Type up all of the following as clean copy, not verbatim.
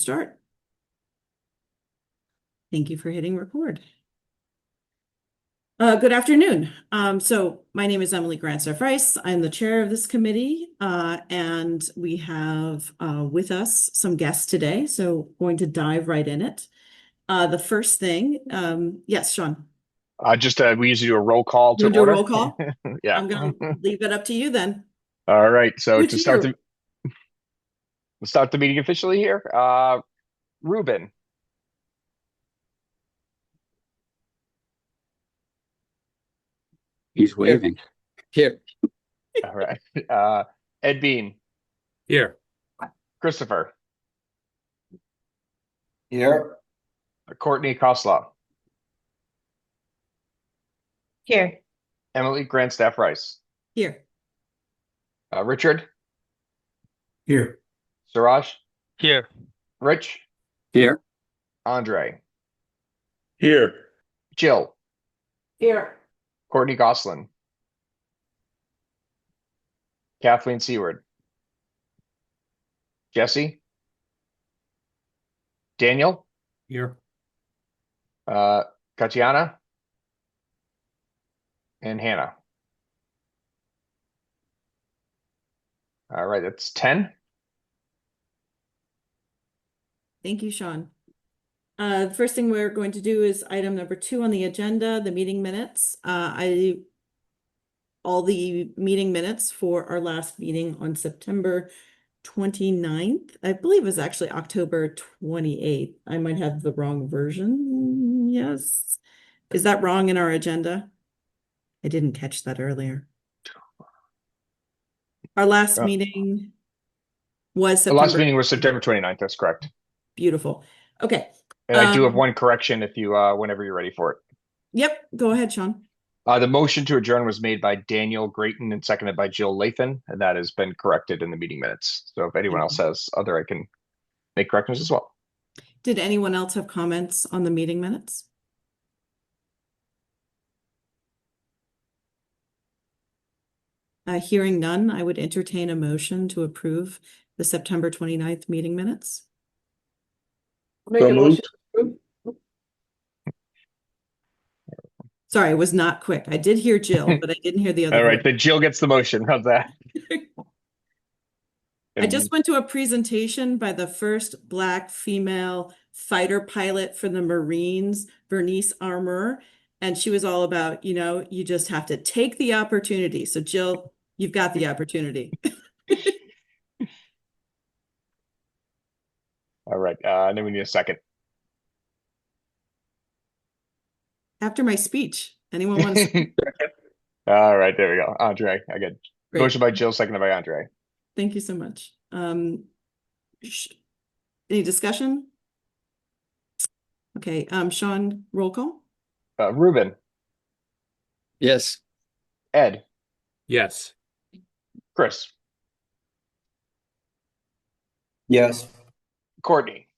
start. Thank you for hitting record. Good afternoon. So my name is Emily Grantstaff-Rice. I'm the chair of this committee, and we have with us some guests today. So going to dive right in it. The first thing, yes, Sean. We usually do a roll call You to want to do a roll order. call? Yeah. I'm going to leave it up to you then. All right. So Who's here? we'll start the meeting officially here. Ruben. He's waving. Here. All right. Ed Bean. Here. Christopher. Here. Courtney Koslaw. Here. Emily Grantstaff-Rice. Here. Richard. Here. Suraj. Here. Rich. Here. Andre. Here. Jill. Here. Courtney Goslin. Kathleen Seward. Jesse. Daniel. Here. Katiana. And Hannah. All right, that's 10. Thank you, Sean. The first thing we're going to do is item number 2 on the agenda, the meeting minutes. All the meeting minutes for our last meeting on September 29th. I believe it was actually October 28th. I might have the wrong version. Yes. Is that wrong in our agenda? I didn't catch that earlier. Our last meeting was The last September. meeting was September 29th. That's correct. Beautiful. Okay. And I do have one correction if you, whenever you're ready for it. Yep. Go ahead, Sean. The motion to adjourn was made by Daniel Grayton and seconded by Jill Lathan, and that has been corrected in the meeting minutes. So if anyone else has other, I can make corrections as well. Did anyone else have comments on the meeting minutes? Hearing none, I would entertain a motion to approve the September 29th meeting minutes. Make a motion. Sorry, I was not quick. I did hear Jill, but I didn't hear the other All right, voice. then Jill gets the motion. How's that? I just went to a presentation by the first Black female fighter pilot for the Marines, Bernice Armour, and she was all about, you just have to take the opportunity. So Jill, you've got the opportunity. All right, then we need a second. After my speech, anyone want to? All right, there we go. Andre, I get Great. motion by Jill, seconded by Andre. Thank you so much. Any discussion? Okay, Sean, roll call. Ruben. Yes. Ed. Yes. Chris. Yes. Courtney.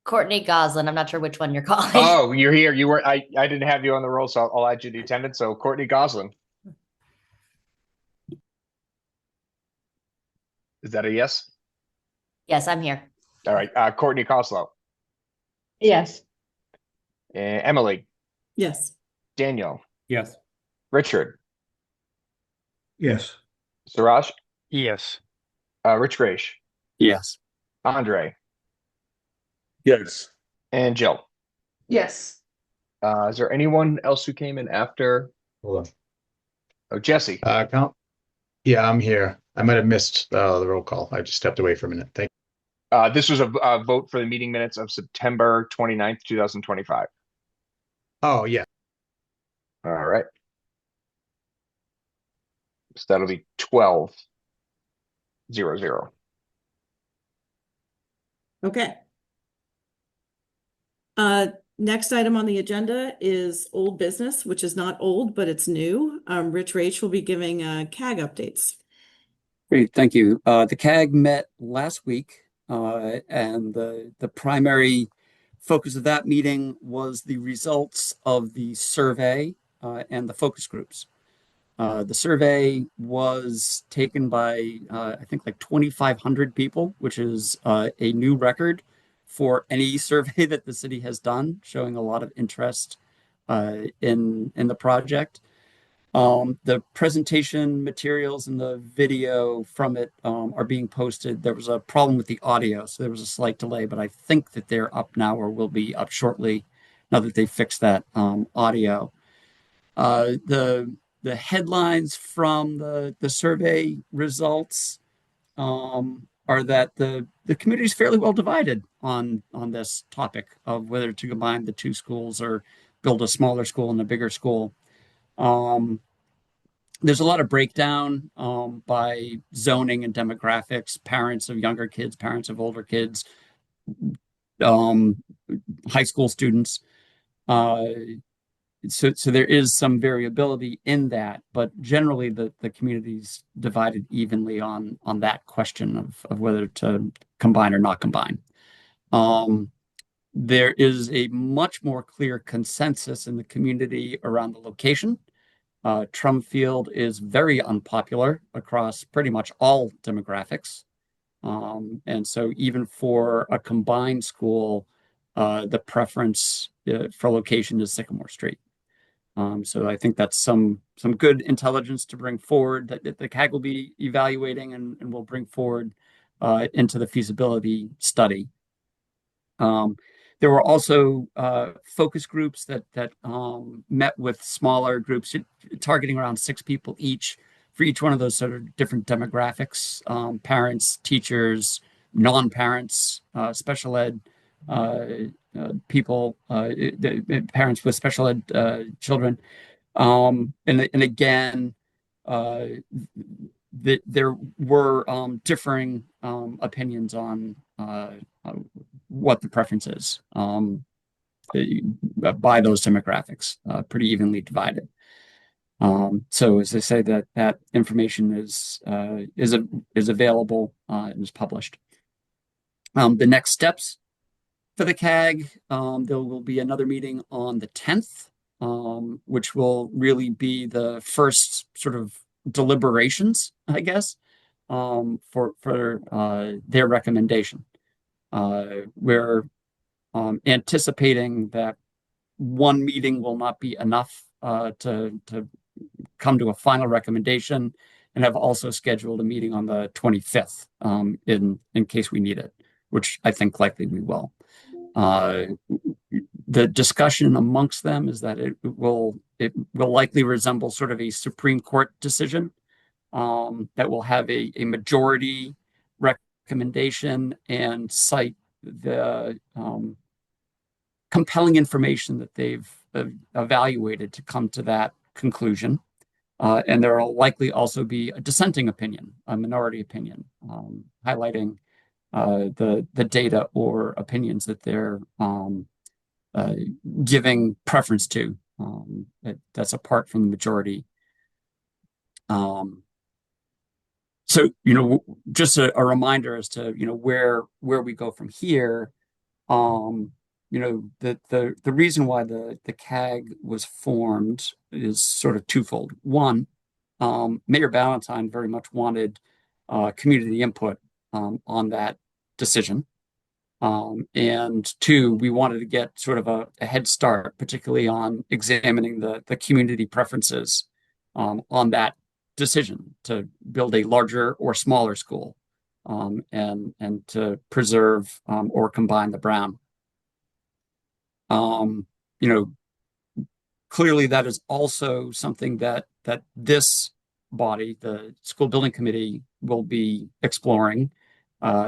Courtney Goslin. I'm not sure which one you're calling. Oh, you're here. You were. I didn't have you on the roll, so I'll add you to the attendance. So Courtney Goslin. Is that a yes? Yes, I'm here. All right. Courtney Koslow. Yes. Emily. Yes. Daniel. Yes. Richard. Yes. Suraj. Yes. Rich Grace. Yes. Andre. Yes. And Jill. Yes. Is there anyone else who came in after? Hold on. Oh, Jesse. Count. Yeah, I'm here. I might have missed the roll call. I just stepped away for a minute. Thank This was a vote for the meeting minutes of September 29th, 2025. you. Oh, yeah. All right. So that'll be 12-0-0. Okay. Next item on the agenda is old business, which is not old, but it's new. Rich Rach will be giving CAG updates. Great, thank you. The CAG met last week, and the primary focus of that meeting was the results of the survey and the focus groups. The survey was taken by, I think, like 2,500 people, which is a new record for any survey that the city has done, showing a lot of interest in the project. The presentation materials and the video from it are being posted. There was a problem with the audio, so there was a slight delay, but I think that they're up now or will be up shortly now that they fixed that audio. The headlines from the survey results are that the community is fairly well divided on this topic of whether to combine the two schools or build a smaller school and a bigger school. There's a lot of breakdown by zoning and demographics, parents of younger kids, parents of older kids, um, high school students. So there is some variability in that, but generally the community's divided evenly on that question of whether to combine or not combine. There is a much more clear consensus in the community around the location. Trumfield is very unpopular across pretty much all demographics. And so even for a combined school, the preference for location is Sycamore Street. So I think that's some good intelligence to bring forward that the CAG will be evaluating and will bring forward into the feasibility study. There were also focus groups that met with smaller groups, targeting around 6 people each for each one of those sort of different demographics: parents, teachers, non-parents, special ed people, parents with special ed children. And again, there were differing opinions on what the preference is by those demographics, pretty evenly divided. So as I say, that information is available and is published. The next steps for the CAG, there will be another meeting on the 10th, which will really be the first sort of deliberations, I guess, for their recommendation. We're anticipating that one meeting will not be enough to come to a final recommendation, and have also scheduled a meeting on the 25th in case we need it, which I think likely we will. The discussion amongst them is that it will likely resemble sort of a Supreme Court decision that will have a majority recommendation and cite the compelling information that they've evaluated to come to that conclusion. And there will likely also be a dissenting opinion, a minority opinion, highlighting the data or opinions that they're giving preference to. That's apart from the majority. So, just a reminder as to, where we go from here. The reason why the CAG was formed is sort of twofold. One, Mayor Ballantyne very much wanted community input on that decision. And two, we wanted to get sort of a head start, particularly on examining the community preferences on that decision to build a larger or smaller school, and to preserve or combine the Brown. Clearly that is also something that this body, the school building committee, will be exploring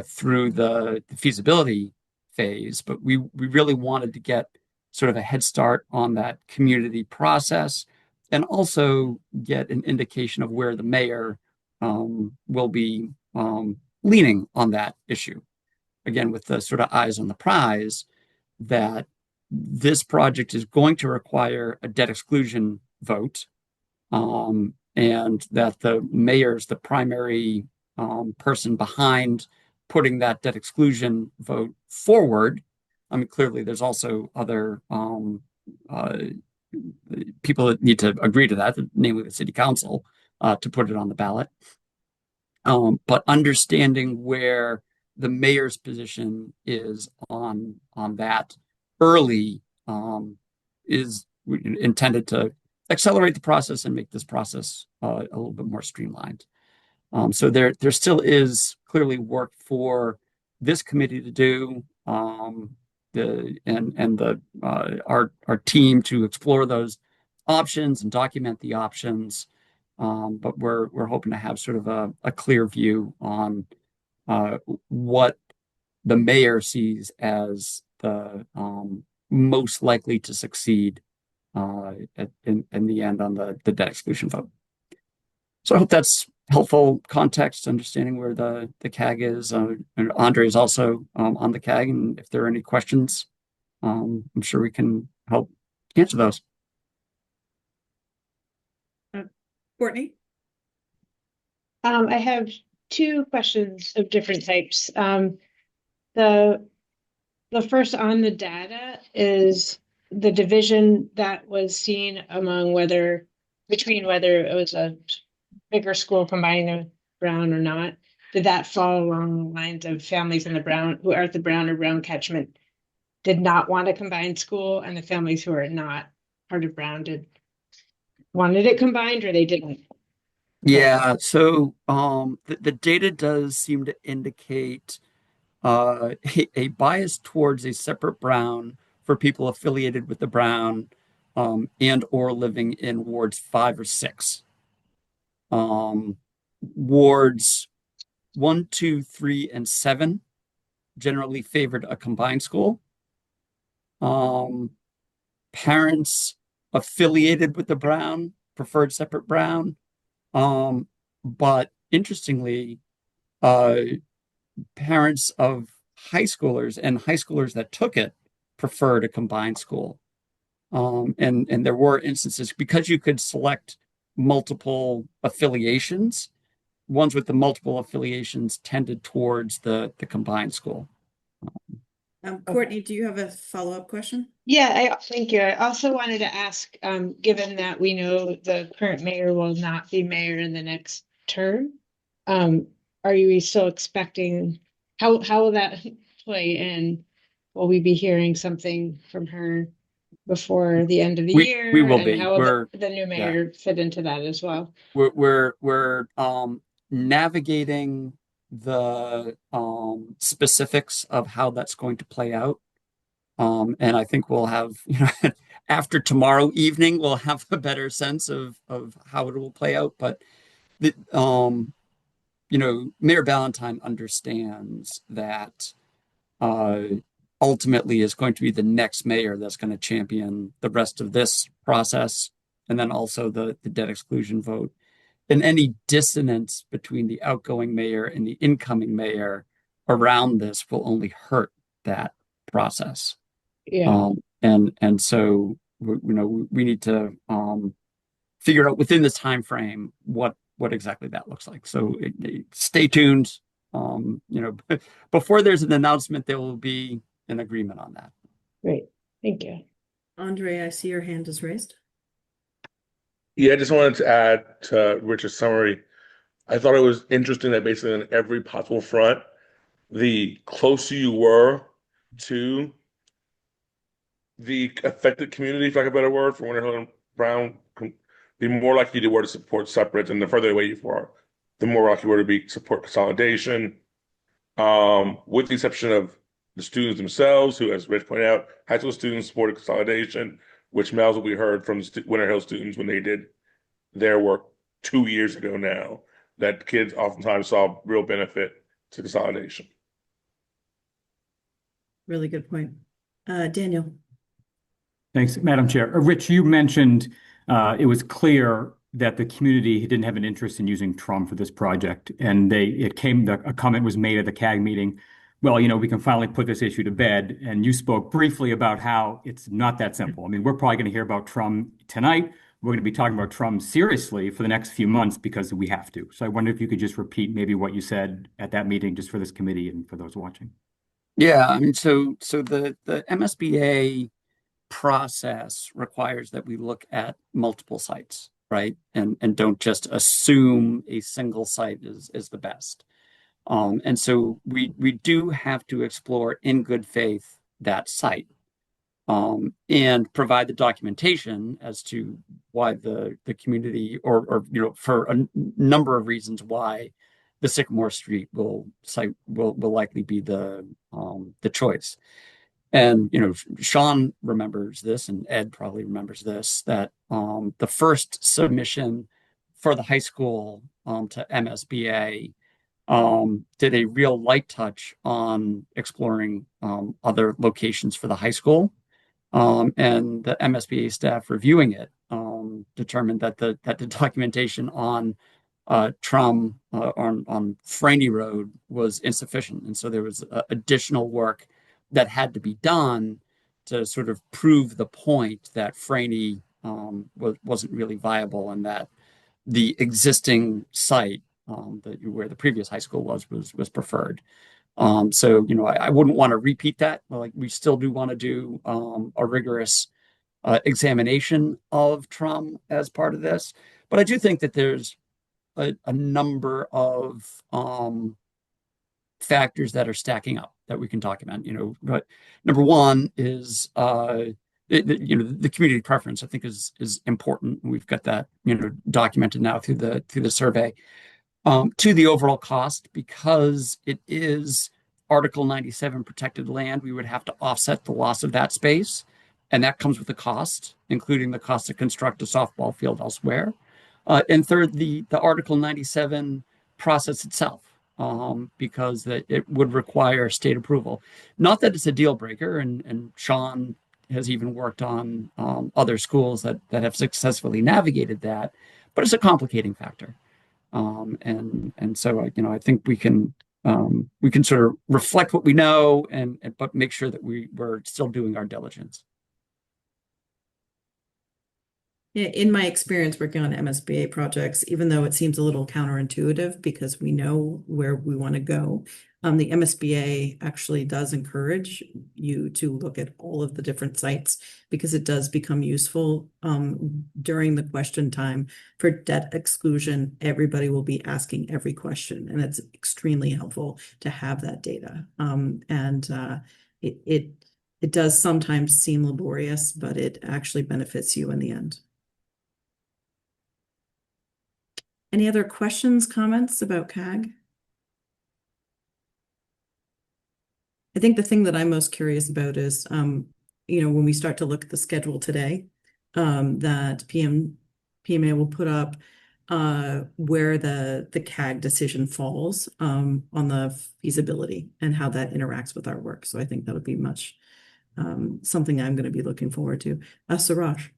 through the feasibility phase. But we really wanted to get sort of a head start on that community process, and also get an indication of where the mayor will be leaning on that issue. Again, with the sort of eyes on the prize that this project is going to require a debt exclusion vote, and that the mayor's the primary person behind putting that debt exclusion vote forward. I mean, clearly there's also other people that need to agree to that, namely the city council, to put it on the ballot. But understanding where the mayor's position is on that early is intended to accelerate the process and make this process a little bit more streamlined. So there still is clearly work for this committee to do, our team to explore those options and document the options. But we're hoping to have sort of a clear view on what the mayor sees as the most likely to succeed in the end on the debt exclusion vote. So I hope that's helpful context, understanding where the CAG is. And Andre is also on the CAG, and if there are any questions, I'm sure we can help answer those. Courtney? I have two questions of different types. The first on the data is the division that was seen among between whether it was a bigger school combining the Brown or not. Did that fall along the lines of families in the Brown who are at the Brown or Brown catchment did not want a combined school, and the families who are not part of Brown wanted it combined, or they didn't? Yeah, so the data does seem to indicate a bias towards a separate Brown for people affiliated with the Brown and or living in wards 5 or 6. Wards 1, 2, 3, and 7 generally favored a combined school. Parents affiliated with the Brown preferred separate Brown. But interestingly, parents of high schoolers and high schoolers that took it preferred a combined school. And there were instances because you could select multiple affiliations. Ones with the multiple affiliations tended towards the combined school. Courtney, do you have a follow-up question? Yeah, thank you. I also wanted to ask, given that we know the current mayor will not be mayor in the next term, are you still expecting, how will that play in? Will we be hearing something from her before the end of the year? We will and be. How will the new mayor fit into that as well? We're navigating the specifics of how that's going to play out. And I think we'll have, after tomorrow evening, we'll have a better sense of how it will play out. But Mayor Ballantyne understands that ultimately is going to be the next mayor that's going to champion the rest of this process, and then also the debt exclusion vote. And any dissonance between the outgoing mayor and the incoming mayor around this will only hurt that process. Yeah. And so we need to figure out within this time frame what exactly that looks like. So stay tuned. Before there's an announcement, there will be an agreement on that. Great, thank you. Andre, I see your hand is raised. Yeah, I just wanted to add to Richard's summary. I thought it was interesting that basically on every possible front, the closer you were to the affected community, for lack of a better word, for Winter Hill and Brown, the more likely you were to support separate, and the further away you were, the more likely you were to be support consolidation. With the exception of the students themselves, who, as Rich pointed out, high school students supported consolidation, which Mel's what we heard from Winter Hill students when they did their work 2 years ago now, that kids oftentimes saw real benefit to consolidation. Really good point. Daniel. Thanks, Madam Chair. Rich, you mentioned it was clear that the community didn't have an interest in using TRUM for this project, and a comment was made at the CAG meeting. Well, we can finally put this issue to bed. And you spoke briefly about how it's not that simple. I mean, we're probably going to hear about TRUM tonight. We're going to be talking about TRUM seriously for the next few months because we have to. So I wonder if you could just repeat maybe what you said at that meeting, just for this committee and for those watching. Yeah, I mean, so the MSBA process requires that we look at multiple sites, right? And don't just assume a single site is the best. And so we do have to explore in good faith that site, and provide the documentation as to why the community, or for a number of reasons why the Sycamore Street site will likely be the choice. And Sean remembers this, and Ed probably remembers this, that the first submission for the high school to MSBA did a real light touch on exploring other locations for the high school. And the MSBA staff reviewing it determined that the documentation on Trum on Franny Road was insufficient, and so there was additional work that had to be done to sort of prove the point that Franny wasn't really viable, and that the existing site where the previous high school was preferred. So I wouldn't want to repeat that. Like, we still do want to do a rigorous examination of Trum as part of this, but I do think that there's a number of factors that are stacking up that we can document. But number one is the community preference, I think, is important. We've got that documented now through the survey. To the overall cost, because it is Article 97 protected land, we would have to offset the loss of that space, and that comes with a cost, including the cost to construct a softball field elsewhere. And third, the Article 97 process itself, because it would require state approval. Not that it's a deal breaker, and Sean has even worked on other schools that have successfully navigated that, but it's a complicating factor. And so I think we can sort of reflect what we know, but make sure that we're still doing our diligence. In my experience working on MSBA projects, even though it seems a little counterintuitive because we know where we want to go, the MSBA actually does encourage you to look at all of the different sites, because it does become useful during the question time for debt exclusion. Everybody will be asking every question, and it's extremely helpful to have that data. It does sometimes seem laborious, but it actually benefits you in the end. Any other questions, comments about CAG? I think the thing that I'm most curious about is, when we start to look at the schedule today, that PMA will put up where the CAG decision falls on the feasibility and how that interacts with our work. So I think that'll be much something I'm going to be looking forward to. Suraj.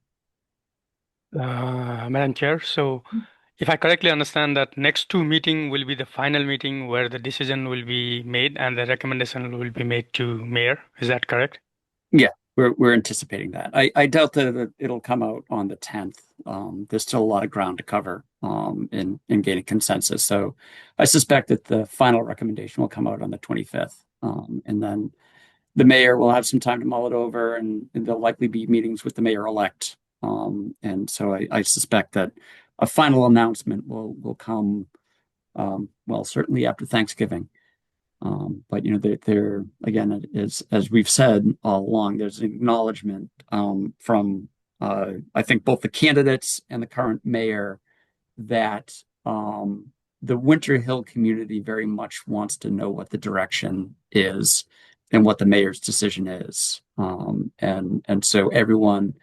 Madam Chair, so if I correctly understand, that next two meeting will be the final meeting where the decision will be made and the recommendation will be made to mayor. Is that correct? Yeah, we're anticipating that. I doubt that it'll come out on the 10th. There's still a lot of ground to cover in gaining consensus. So I suspect that the final recommendation will come out on the 25th. And then the mayor will have some time to mull it over, and there'll likely be meetings with the mayor-elect. And so I suspect that a final announcement will come, certainly after Thanksgiving. But there again, as we've said all along, there's an acknowledgement from I think both the candidates and the current mayor that the Winter Hill community very much wants to know what the direction is and what the mayor's decision is. And so everyone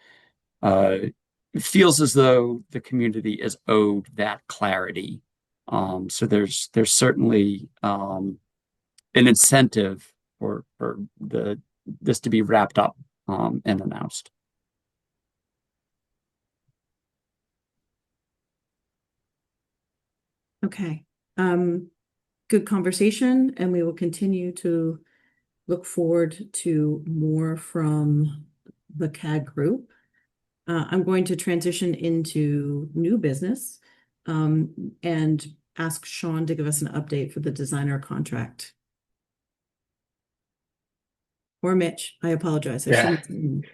feels as though the community is owed that clarity. So there's certainly an incentive for this to be wrapped up and announced. Okay. Good conversation, and we will continue to look forward to more from the CAG group. I'm going to transition into new business and ask Sean to give us an update for the designer contract. Or Mitch, I apologize. I Yeah. shouldn't.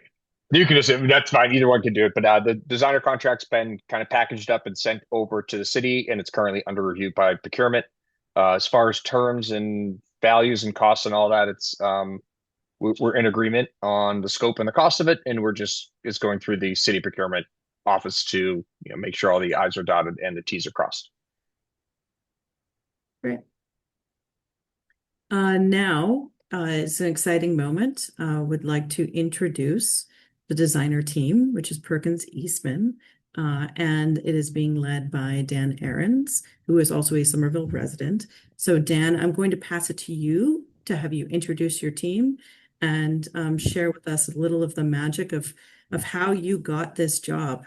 You can assume that's fine. Either one can do it. But the designer contract's been kind of packaged up and sent over to the city, and it's currently under review by procurement. As far as terms and values and costs and all that, we're in agreement on the scope and the cost of it, and it's going through the city procurement office to make sure all the I's are dotted and the T's are crossed. Great. Now it's an exciting moment. Would like to introduce the designer team, which is Perkins Eastman, and it is being led by Dan Ahrens, who is also a Somerville resident. So Dan, I'm going to pass it to you to have you introduce your team and share with us a little of the magic of how you got this job.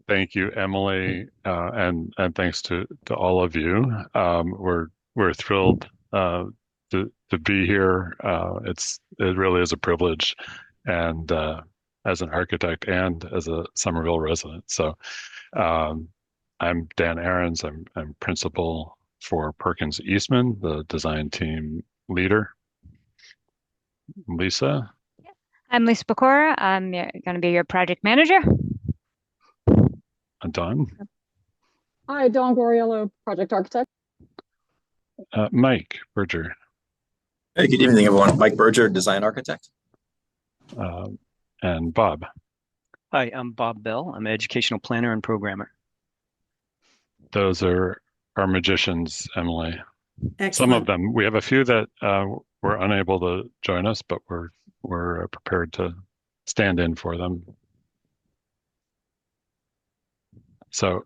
Thank you, Emily, and thanks to all of you. We're thrilled to be here. It really is a privilege, and as an architect and as a Somerville resident. So I'm Dan Ahrens. I'm principal for Perkins Eastman, the design team leader. Lisa? I'm Lisa Pecora. I'm going to be your project manager. Don? Hi, Dawn Goriello, project architect. Mike Berger. Hey, good evening, everyone. Mike Berger, design architect. And Bob. Hi, I'm Bob Bell. I'm an educational planner and programmer. Those are our magicians, Emily. Excellent. Some of them. We have a few that were unable to join us, but we're prepared to stand in for them. So,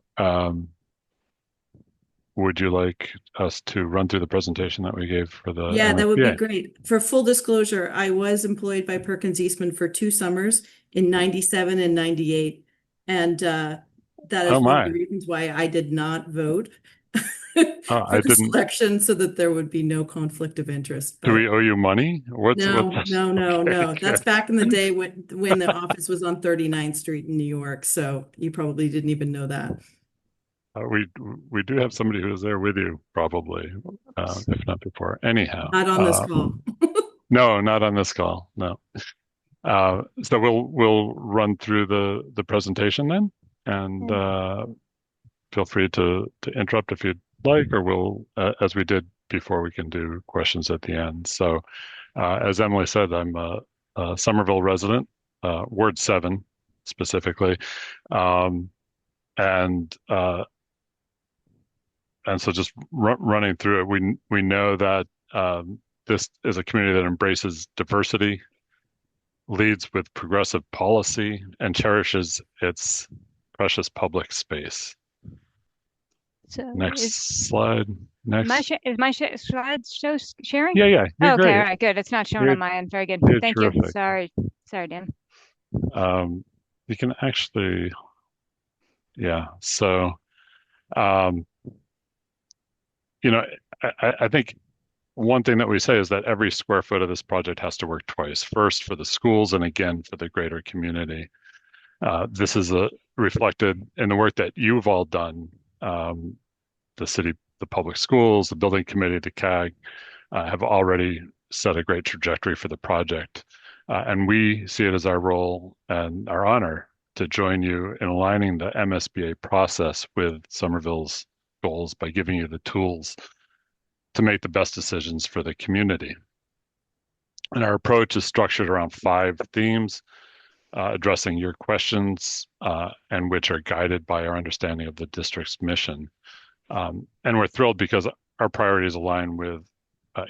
would you like us to run through the presentation that we gave for the Yeah, that would be MSBA? great. For full disclosure, I was employed by Perkins Eastman for 2 summers in 97 and 98. And that is one of the reasons why I did not vote for the selection, so that there would be no conflict of interest. Do we owe you money? No. That's back in the day when the office was on 39th Street in New York. So you probably didn't even know that. We do have somebody who was there with you, probably, if not before. Anyhow, not on this call. No, not on this call. No. So we'll run through the presentation then, and feel free to interrupt if you'd like, or we'll, as we did before, we can do questions at the end. So, as Emily said, I'm a Somerville resident, Ward 7 specifically, and so just running through it, we know that this is a community that embraces diversity, leads with progressive policy, and cherishes its precious public space. So next slide. Next. Is my slide sharing? Yeah. You're okay, great. all right, good. It's not showing on my end. Very good. Thank terrific. you. Sorry, Dan. You can actually, So, I think one thing that we say is that every square foot of this project has to work twice. First for the schools, and again for the greater community. This is reflected in the work that you've all done. The city, the public schools, the building committee, the CAG have already set a great trajectory for the project. And we see it as our role and our honor to join you in aligning the MSBA process with Somerville's goals by giving you the tools to make the best decisions for the community. And our approach is structured around 5 themes, addressing your questions, and which are guided by our understanding of the district's mission. And we're thrilled because our priorities align with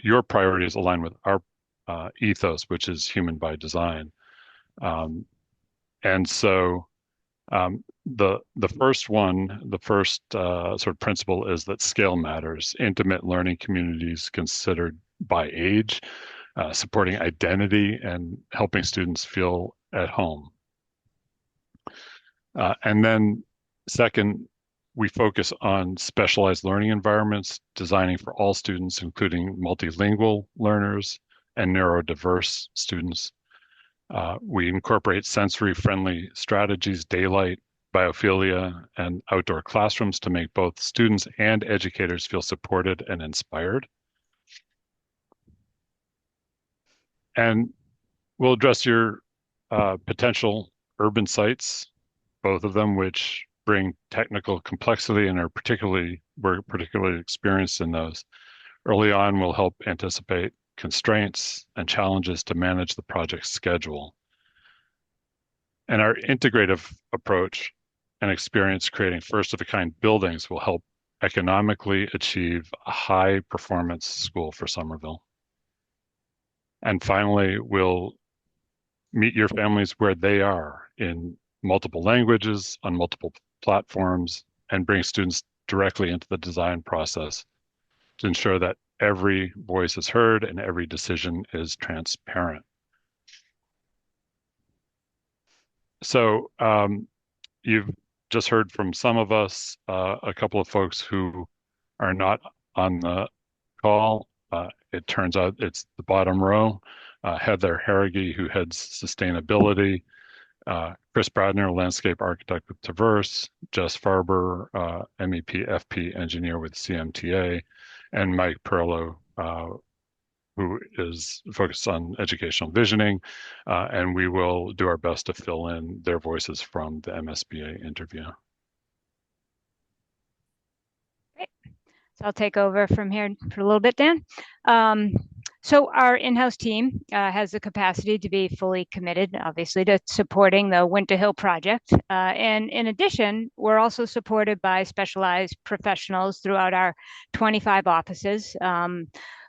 your priorities align with our ethos, which is human by design. And so the first one, the first sort of principle is that scale matters. Intimate learning communities considered by age, supporting identity and helping students feel at home. And then second, we focus on specialized learning environments, designing for all students, including multilingual learners and neurodiverse students. We incorporate sensory-friendly strategies, daylight, biophilia, and outdoor classrooms to make both students and educators feel supported and inspired. And We'll address your potential urban sites, both of them, which bring technical complexity and we're particularly experienced in those. Early on, we'll help anticipate constraints and challenges to manage the project schedule. And our integrative approach and experience creating first-of-a-kind buildings will help economically achieve a high-performance school for Somerville. And finally, we'll meet your families where they are in multiple languages, on multiple platforms, and bring students directly into the design process to ensure that every voice is heard and every decision is transparent. So you've just heard from some of us, a couple of folks who are not on the call. It turns out it's the bottom row. Heather Harrigy, who heads sustainability, Chris Bradner, landscape architect with Traverse, Jess Farber, MEP FP engineer with CMTA, and Mike Perlo, who is focused on educational visioning, and we will do our best to fill in their voices from the MSBA interview. Great. So I'll take over from here for a little bit, Dan. So our in-house team has the capacity to be fully committed, obviously, to supporting the Winter Hill project. And in addition, we're also supported by specialized professionals throughout our 25 offices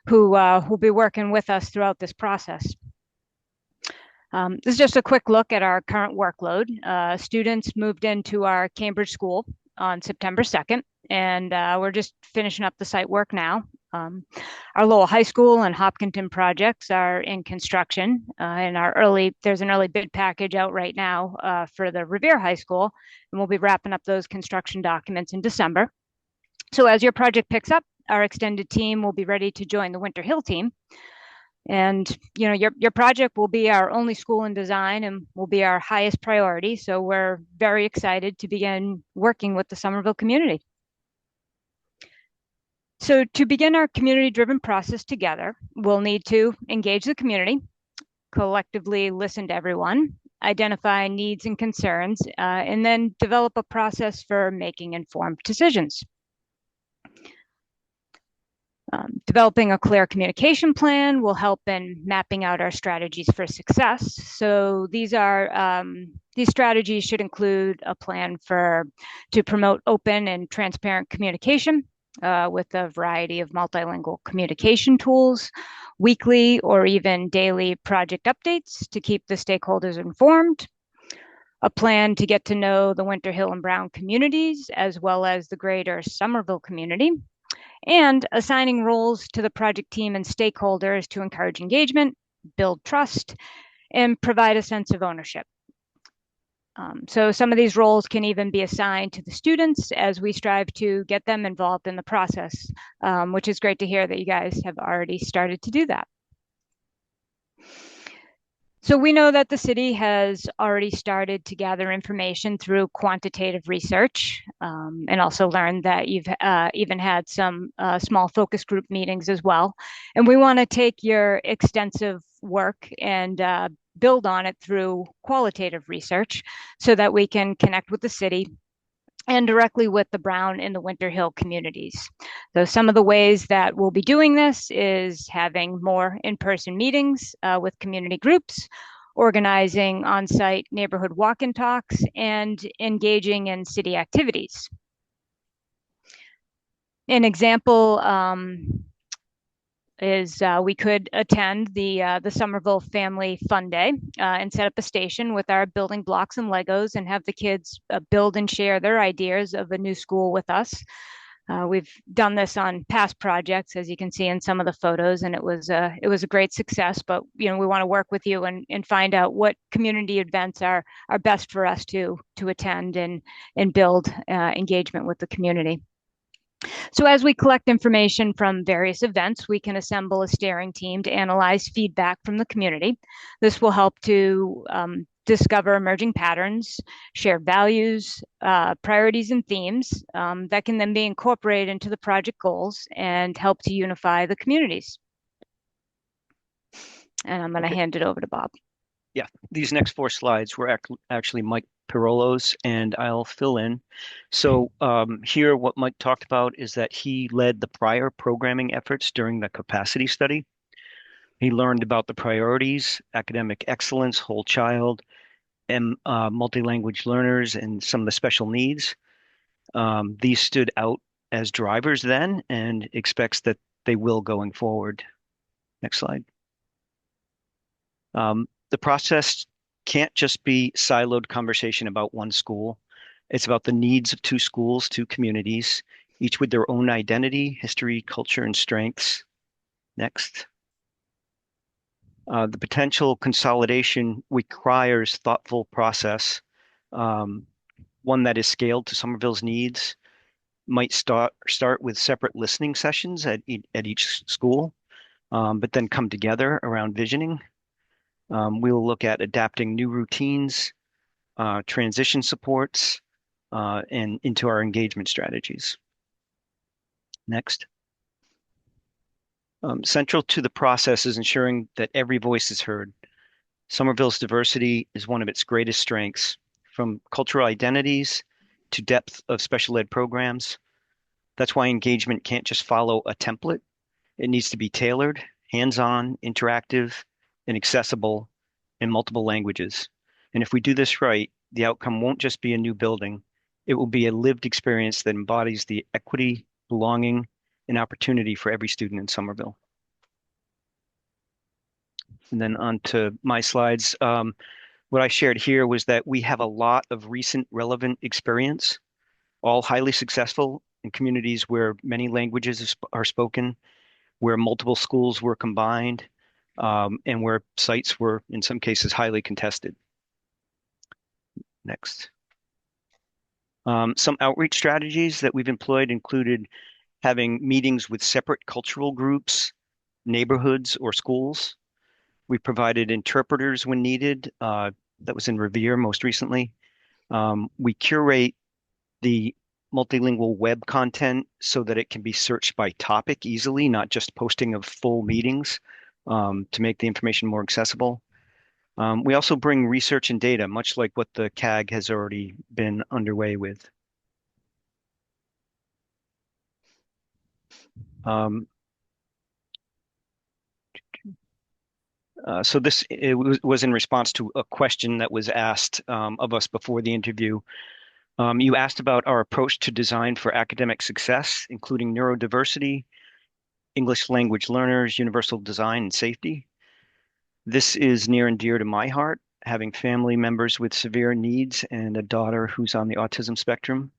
who will be working with us throughout this process. This is just a quick look at our current workload. Students moved into our Cambridge school on September 2nd, and we're just finishing up the site work now. Our Lowell High School and Hopkinton projects are in construction, and there's an early bid package out right now for the Revere High School, and we'll be wrapping up those construction documents in December. So as your project picks up, our extended team will be ready to join the Winter Hill team. And your project will be our only school in design and will be our highest priority. So we're very excited to begin working with the Somerville community. So to begin our community-driven process together, we'll need to engage the community, collectively listen to everyone, identify needs and concerns, and then develop a process for making informed decisions. Developing a clear communication plan will help in mapping out our strategies for success. So these strategies should include a plan to promote open and transparent communication with a variety of multilingual communication tools, weekly or even daily project updates to keep the stakeholders informed, a plan to get to know the Winter Hill and Brown communities, as well as the greater Somerville community, and assigning roles to the project team and stakeholders to encourage engagement, build trust, and provide a sense of ownership. So some of these roles can even be assigned to the students as we strive to get them involved in the process, which is great to hear that you guys have already started to do that. So we know that the city has already started to gather information through quantitative research, and also learned that you've even had some small focus group meetings as well. And we want to take your extensive work and build on it through qualitative research so that we can connect with the city and directly with the Brown and the Winter Hill communities. So some of the ways that we'll be doing this is having more in-person meetings with community groups, organizing on-site neighborhood walk-in talks, and engaging in city activities. An example is we could attend the Somerville Family Fun Day and set up a station with our building blocks and Legos and have the kids build and share their ideas of a new school with us. We've done this on past projects, as you can see in some of the photos, and it was a great success. But we want to work with you and find out what community events are best for us to attend and build engagement with the community. So as we collect information from various events, we can assemble a steering team to analyze feedback from the community. This will help to discover emerging patterns, share values, priorities, and themes that can then be incorporated into the project goals and help to unify the communities. And I'm going to hand it over to Bob. Yeah, these next 4 slides were actually Mike Pirolo's, and I'll fill in. So here, what Mike talked about is that he led the prior programming efforts during the capacity study. He learned about the priorities, academic excellence, whole child, and multi-language learners, and some of the special needs. These stood out as drivers then, and expects that they will going forward. Next slide. The process can't just be siloed conversation about one school. It's about the needs of 2 schools, 2 communities, each with their own identity, history, culture, and strengths. Next. The potential consolidation requires thoughtful process, one that is scaled to Somerville's needs. Might start with separate listening sessions at each school, but then come together around visioning. We'll look at adapting new routines, transition supports, and into our engagement strategies. Next. Central to the process is ensuring that every voice is heard. Somerville's diversity is one of its greatest strengths, from cultural identities to depth of special ed programs. That's why engagement can't just follow a template. It needs to be tailored, hands-on, interactive, and accessible in multiple languages. And if we do this right, the outcome won't just be a new building. It will be a lived experience that embodies the equity, belonging, and opportunity for every student in Somerville. And then on to my slides. What I shared here was that we have a lot of recent relevant experience, all highly successful in communities where many languages are spoken, where multiple schools were combined, and where sites were, in some cases, highly contested. Next. Some outreach strategies that we've employed included having meetings with separate cultural groups, neighborhoods, or schools. We provided interpreters when needed. That was in Revere most recently. We curate the multilingual web content so that it can be searched by topic easily, not just posting of full meetings, to make the information more accessible. We also bring research and data, much like what the CAG has already been underway with. So this was in response to a question that was asked of us before the interview. You asked about our approach to design for academic success, including neurodiversity, English language learners, universal design, and safety. This is near and dear to my heart, having family members with severe needs and a daughter who's on the autism spectrum.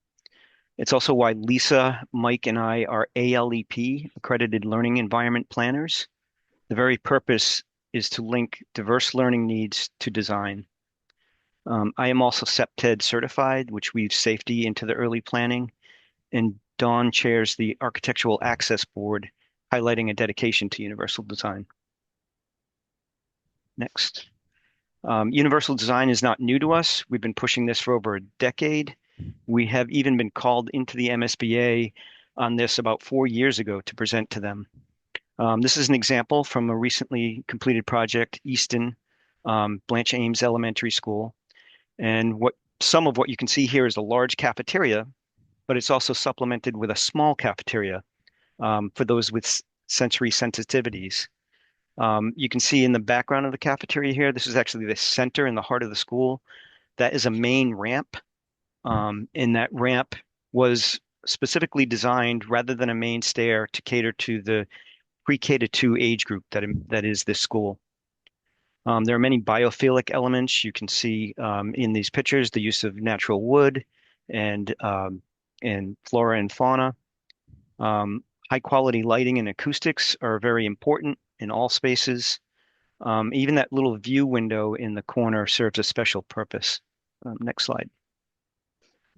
It's also why Lisa, Mike, and I are ALEP, Accredited Learning Environment Planners. The very purpose is to link diverse learning needs to design. I am also CEPTED certified, which weaves safety into the early planning, and Dawn chairs the Architectural Access Board, highlighting a dedication to universal design. Next. Universal design is not new to us. We've been pushing this for over a decade. We have even been called into the MSBA on this about 4 years ago to present to them. This is an example from a recently completed project, Easton, Blanche Ames Elementary School. And some of what you can see here is a large cafeteria, but it's also supplemented with a small cafeteria for those with sensory sensitivities. You can see in the background of the cafeteria here, this is actually the center in the heart of the school. That is a main ramp. And that ramp was specifically designed rather than a main stair to cater to the pre-K to 2 age group that is this school. There are many biophilic elements you can see in these pictures, the use of natural wood and flora and fauna. High quality lighting and acoustics are very important in all spaces. Even that little view window in the corner serves a special purpose. Next slide.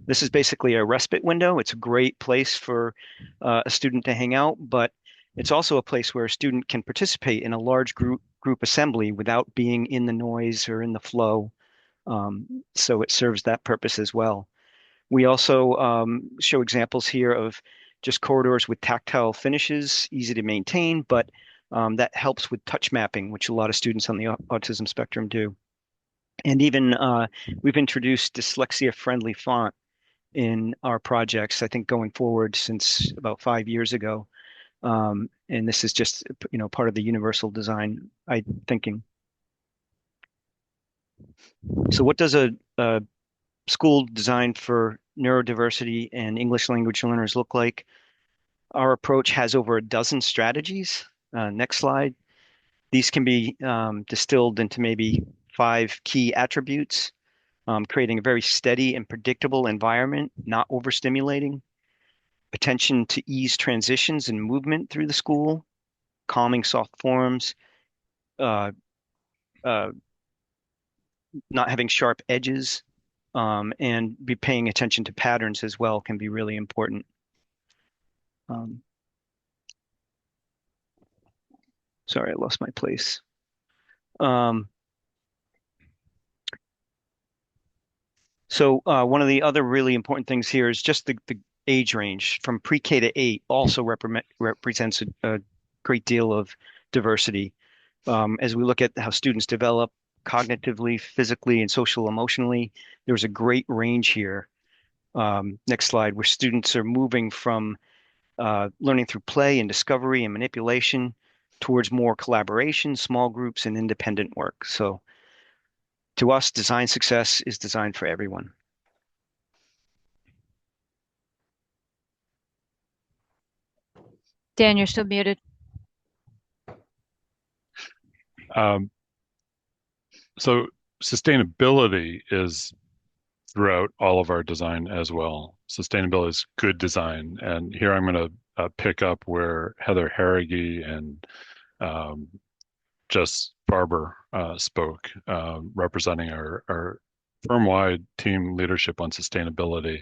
This is basically a respite window. It's a great place for a student to hang out, but it's also a place where a student can participate in a large group assembly without being in the noise or in the flow. So it serves that purpose as well. We also show examples here of just corridors with tactile finishes, easy to maintain, but that helps with touch mapping, which a lot of students on the autism spectrum do. And even we've introduced dyslexia-friendly font in our projects, I think going forward since about 5 years ago. And this is just, part of the universal design thinking. So what does a school designed for neurodiversity and English language learners look like? Our approach has over a dozen strategies. Next slide. These can be distilled into maybe 5 key attributes, creating a very steady and predictable environment, not overstimulating, attention to ease transitions and movement through the school, calming soft forms, uh, uh, not having sharp edges, and be paying attention to patterns as well can be really important. Sorry, I lost my place. So one of the other really important things here is just the age range from pre-K to 8 also represents a great deal of diversity. As we look at how students develop cognitively, physically, and social emotionally, there's a great range here. Next slide, where students are moving from learning through play and discovery and manipulation towards more collaboration, small groups, and independent work. So to us, design success is designed for everyone. Dan, you're still muted. So sustainability is throughout all of our design as well. Sustainability is good design. And here I'm going to pick up where Heather Harrigy and Jess Farber spoke, representing our firm-wide team leadership on sustainability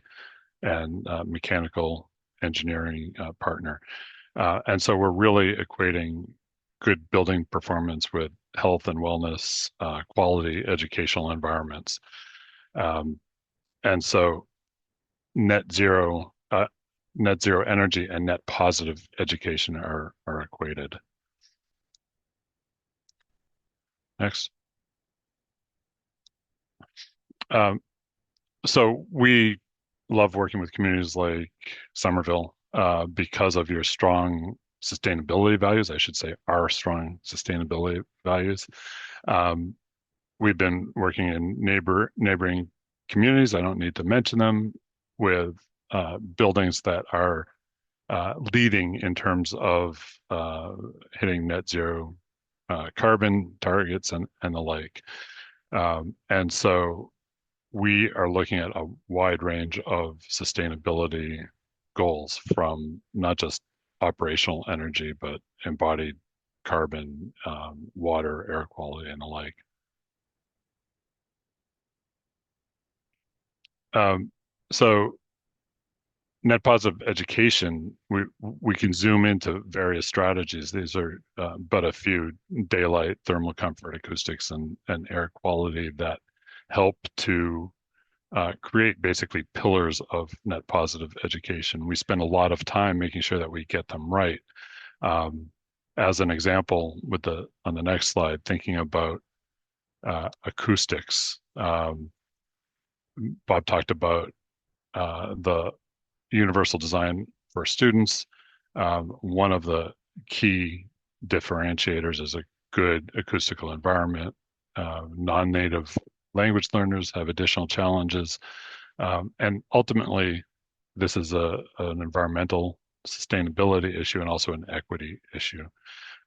and mechanical engineering partner. And so we're really equating good building performance with health and wellness, quality educational environments. And so net zero energy and net positive education are equated. Next. So we love working with communities like Somerville because of your strong sustainability values. I should say our strong sustainability values. We've been working in neighboring communities. I don't need to mention them, with buildings that are leading in terms of hitting net zero carbon targets and the like. And so we are looking at a wide range of sustainability goals, from not just operational energy, but embodied carbon, water, air quality, and the like. So net positive education, we can zoom into various strategies. These are but a few: daylight, thermal comfort, acoustics, and air quality that help to create basically pillars of net positive education. We spend a lot of time making sure that we get them right. As an example, on the next slide, thinking about acoustics, Bob talked about the universal design for students. One of the key differentiators is a good acoustical environment. Non-native language learners have additional challenges. And ultimately, this is an environmental sustainability issue and also an equity issue.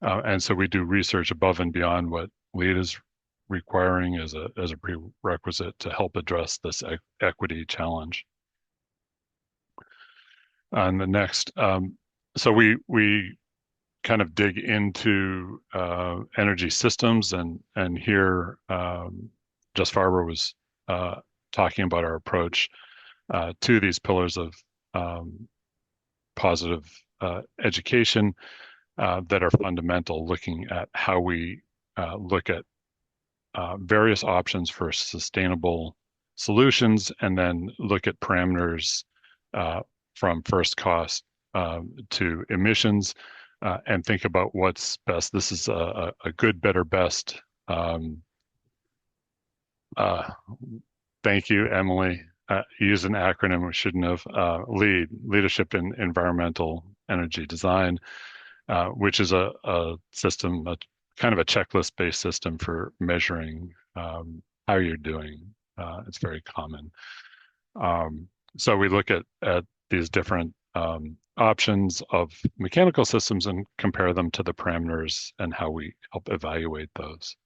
And so we do research above and beyond what LEED is requiring as a prerequisite to help address this equity challenge. On the next, so we kind of dig into energy systems, and here Jess Farber was talking about our approach to these pillars of positive education that are fundamental, looking at how we look at various options for sustainable solutions, and then look at parameters from first cost to emissions, and think about what's best. This is a good, better, best Thank you, Emily. Use an acronym we shouldn't have. Leadership in Environmental Energy Design, which is a system, a kind of a checklist-based system for measuring how you're doing. It's very common. So we look at these different options of mechanical systems and compare them to the parameters and how we help evaluate those.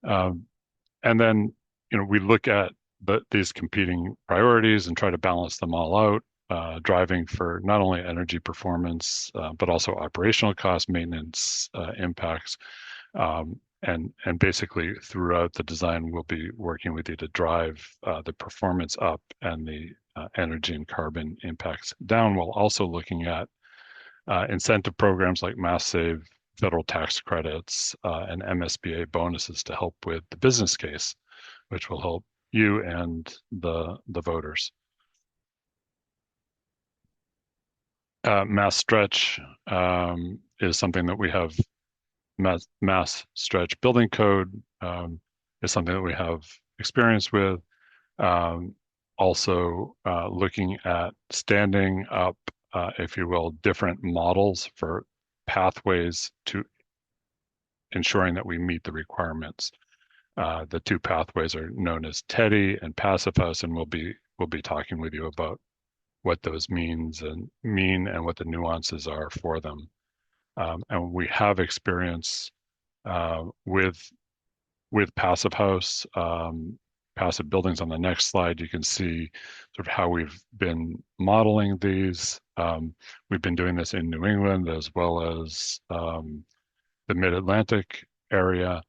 And then, we look at these competing priorities and try to balance them all out, driving for not only energy performance, but also operational cost, maintenance impacts. And basically throughout the design, we'll be working with you to drive the performance up and the energy and carbon impacts down, while also looking at incentive programs like Mass Save, federal tax credits, and MSBA bonuses to help with the business case, which will help you and the voters. Mass stretch is something that we have. Mass stretch building code is something that we have experience with. Also looking at standing up, if you will, different models for pathways to ensuring that we meet the requirements. The two pathways are known as TEDI and Passive House, and we'll be talking with you about what those mean and what the nuances are for them. And we have experience with Passive House, passive buildings. On the next slide, you can see sort of how we've been modeling these. We've been doing this in New England as well as the Mid-Atlantic area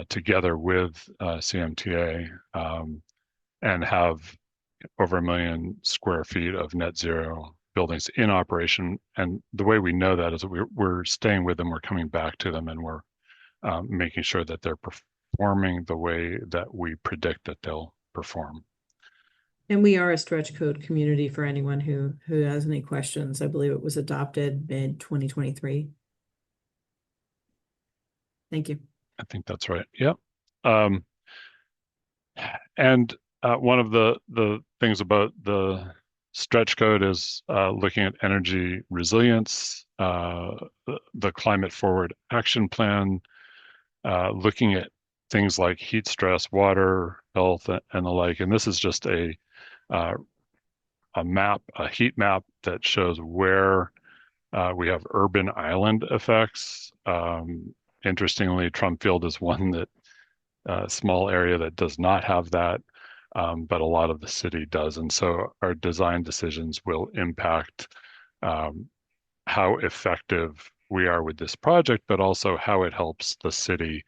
together with CMTA, and have over 1 million square feet of net zero buildings in operation. And the way we know that is that we're staying with them, we're coming back to them, and we're making sure that they're performing the way that we predict that they'll perform. And we are a stretch code community for anyone who has any questions. I believe it was adopted mid-2023. Thank you. I think that's right. Yep. And one of the things about the stretch code is looking at energy resilience, the climate forward action plan, looking at things like heat stress, water health, and the like. And this is just a map, a heat map that shows where we have urban island effects. Interestingly, Trump Field is one that small area that does not have that, but a lot of the city does. And so our design decisions will impact how effective we are with this project, but also how it helps the city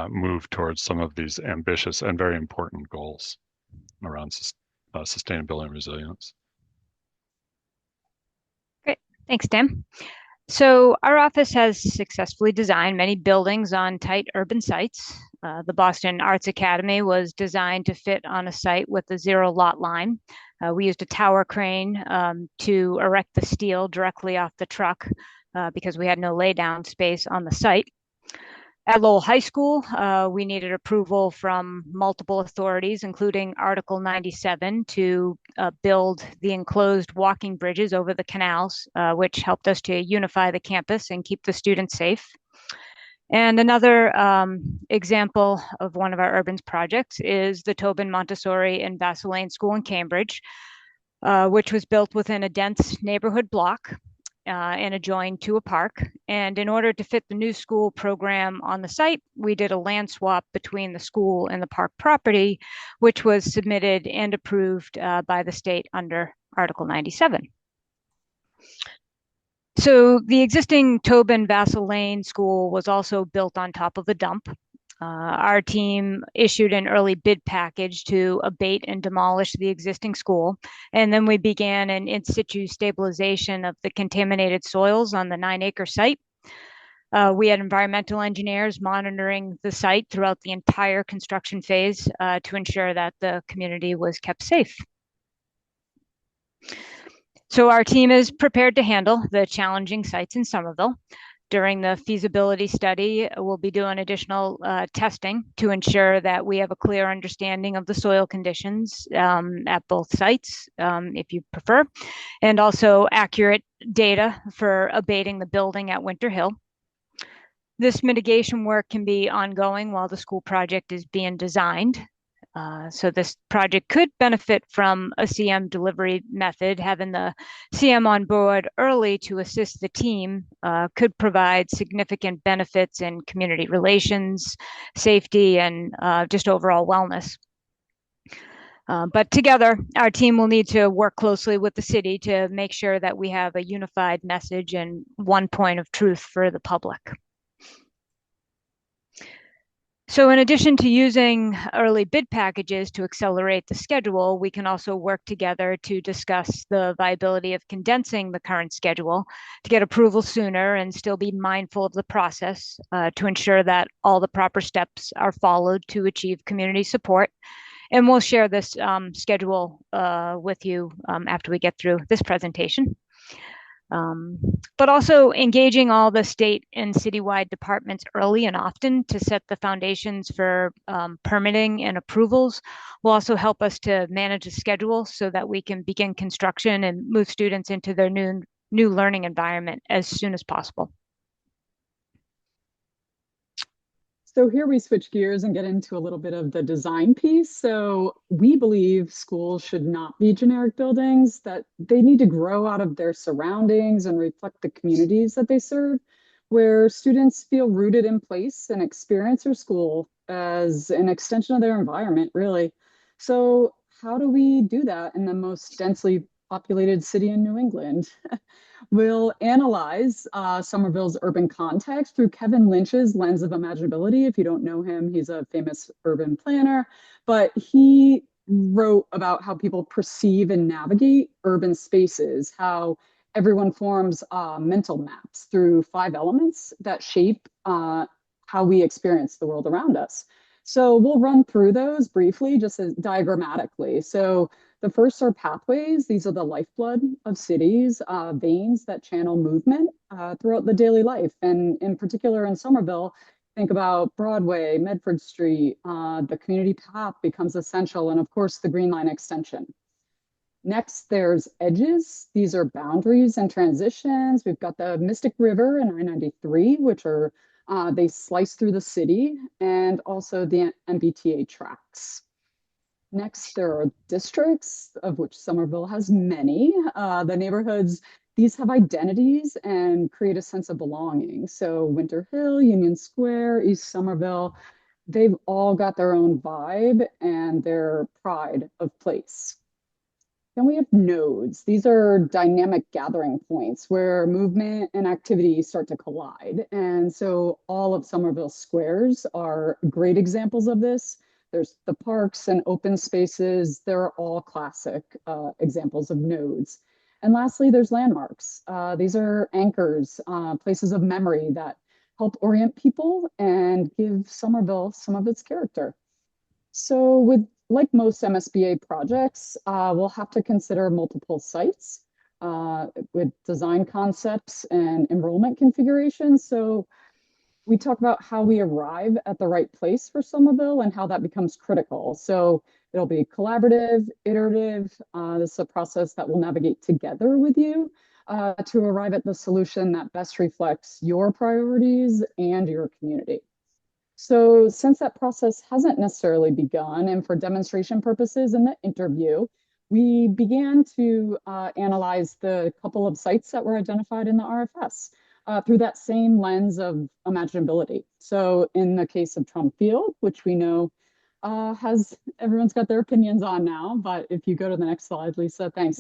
move towards some of these ambitious and very important goals around sustainability and resilience. Great. Thanks, Tim. So our office has successfully designed many buildings on tight urban sites. The Boston Arts Academy was designed to fit on a site with a zero lot line. We used a tower crane to erect the steel directly off the truck because we had no laydown space on the site. At Lowell High School, we needed approval from multiple authorities, including Article 97, to build the enclosed walking bridges over the canals, which helped us to unify the campus and keep the students safe. And another example of one of our urban projects is the Tobin Montessori and Vassal Lane School in Cambridge, which was built within a dense neighborhood block and adjoined to a park. And in order to fit the new school program on the site, we did a land swap between the school and the park property, which was submitted and approved by the state under Article 97. So the existing Tobin Vassal Lane School was also built on top of the dump. Our team issued an early bid package to abate and demolish the existing school. And then we began an in situ stabilization of the contaminated soils on the 9-acre site. We had environmental engineers monitoring the site throughout the entire construction phase to ensure that the community was kept safe. So our team is prepared to handle the challenging sites in Somerville. During the feasibility study, we'll be doing additional testing to ensure that we have a clear understanding of the soil conditions at both sites, if you prefer, and also accurate data for abating the building at Winter Hill. This mitigation work can be ongoing while the school project is being designed. So this project could benefit from a CM delivery method. Having the CM on board early to assist the team could provide significant benefits in community relations, safety, and just overall wellness. But together, our team will need to work closely with the city to make sure that we have a unified message and one point of truth for the public. So in addition to using early bid packages to accelerate the schedule, we can also work together to discuss the viability of condensing the current schedule to get approval sooner and still be mindful of the process to ensure that all the proper steps are followed to achieve community support. And we'll share this schedule with you after we get through this presentation. But also engaging all the state and citywide departments early and often to set the foundations for permitting and approvals will also help us to manage the schedule so that we can begin construction and move students into their new learning environment as soon as possible. So here we switch gears and get into a little bit of the design piece. So we believe schools should not be generic buildings, that they need to grow out of their surroundings and reflect the communities that they serve, where students feel rooted in place and experience their school as an extension of their environment, really. So how do we do that in the most densely populated city in New England? We'll analyze Somerville's urban context through Kevin Lynch's lens of imaginability. If you don't know him, he's a famous urban planner, but he wrote about how people perceive and navigate urban spaces, how everyone forms mental maps through 5 elements that shape how we experience the world around us. So we'll run through those briefly, just as diagrammatically. So the first are pathways. These are the lifeblood of cities, veins that channel movement throughout the daily life. And in particular in Somerville, think about Broadway, Medford Street, the community path becomes essential, and of course the Green Line extension. Next, there's edges. These are boundaries and transitions. We've got the Mystic River and I-93, which are, they slice through the city, and also the MBTA tracks. Next, there are districts, of which Somerville has many. The neighborhoods, these have identities and create a sense of belonging. So Winter Hill, Union Square, East Somerville, they've all got their own vibe and their pride of place. Then we have nodes. These are dynamic gathering points where movement and activity start to collide. And so all of Somerville squares are great examples of this. There's the parks and open spaces. They're all classic examples of nodes. And lastly, there's landmarks. These are anchors, places of memory that help orient people and give Somerville some of its character. So like most MSBA projects, we'll have to consider multiple sites with design concepts and enrollment configurations. So we talk about how we arrive at the right place for Somerville and how that becomes critical. So it'll be collaborative, iterative. This is a process that we'll navigate together with you to arrive at the solution that best reflects your priorities and your community. So since that process hasn't necessarily begun, and for demonstration purposes in the interview, we began to analyze the couple of sites that were identified in the RFS through that same lens of imaginability. So in the case of Trump Field, which we know everyone's got their opinions on now, but if you go to the next slide, Lisa, thanks.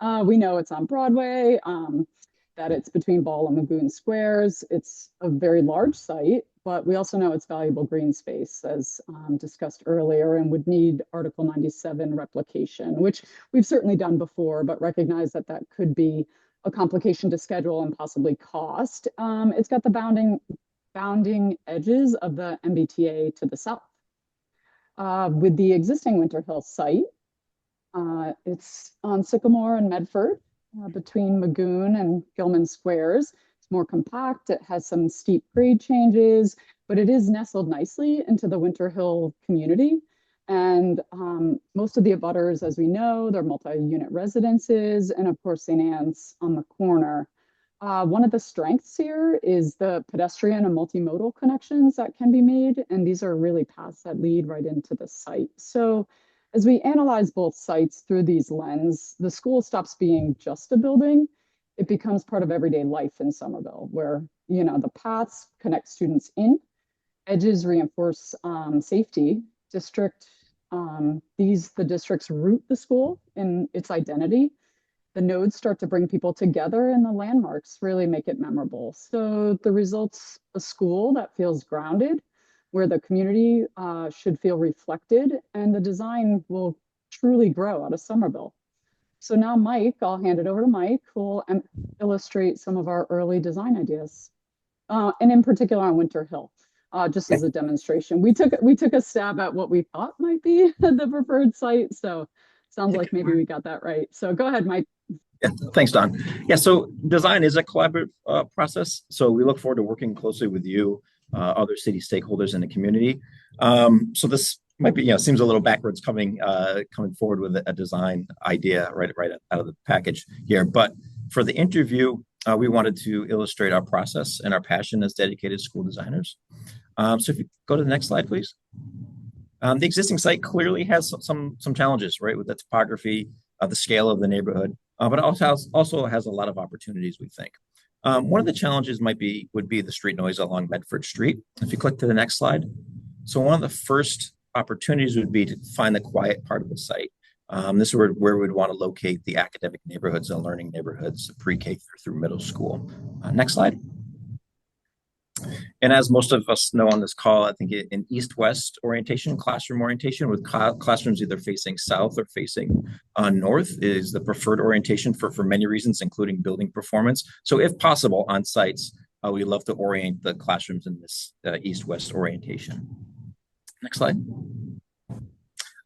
Yep. We know it's on Broadway, that it's between Ball and Lagoon Squares. It's a very large site, but we also know it's valuable green space, as discussed earlier, and would need Article 97 replication, which we've certainly done before, but recognize that that could be a complication to schedule and possibly cost. It's got the bounding edges of the MBTA to the south. With the existing Winter Hill site, it's on Sycamore and Medford, between Magoon and Gilman Squares. It's more compact. It has some steep grade changes, but it is nestled nicely into the Winter Hill community. And most of the abutters, as we know, they're multi-unit residences, and of course, St. Anne's on the corner. One of the strengths here is the pedestrian and multimodal connections that can be made, and these are really paths that lead right into the site. So as we analyze both sites through these lenses, the school stops being just a building. It becomes part of everyday life in Somerville, where the paths connect students in, edges reinforce safety. The districts root the school in its identity. The nodes start to bring people together, and the landmarks really make it memorable. So the result's a school that feels grounded, where the community should feel reflected, and the design will truly grow out of Somerville. So now, Mike, I'll hand it over to Mike, who will illustrate some of our early design ideas, and in particular on Winter Hill. Just as a demonstration, we took a stab at what we thought might be the preferred site. So sounds like maybe we got that right. So go ahead, Mike. Yeah, thanks, Don. Yeah, so design is a collaborative process. So we look forward to working closely with you, other city stakeholders in the community. So this might be, seems a little backwards coming forward with a design idea right out of the package here. But for the interview, we wanted to illustrate our process and our passion as dedicated school designers. So if you go to the next slide, please. The existing site clearly has some challenges, right, with the topography, the scale of the neighborhood, but also has a lot of opportunities, we think. One of the challenges would be the street noise along Bedford Street. If you click to the next slide. So one of the first opportunities would be to find the quiet part of the site. This is where we'd want to locate the academic neighborhoods and learning neighborhoods, pre-K through middle school. Next slide. And as most of us know on this call, I think in east-west orientation, classroom orientation, with classrooms either facing south or facing north is the preferred orientation for many reasons, including building performance. So if possible on sites, we love to orient the classrooms in this east-west orientation. Next slide.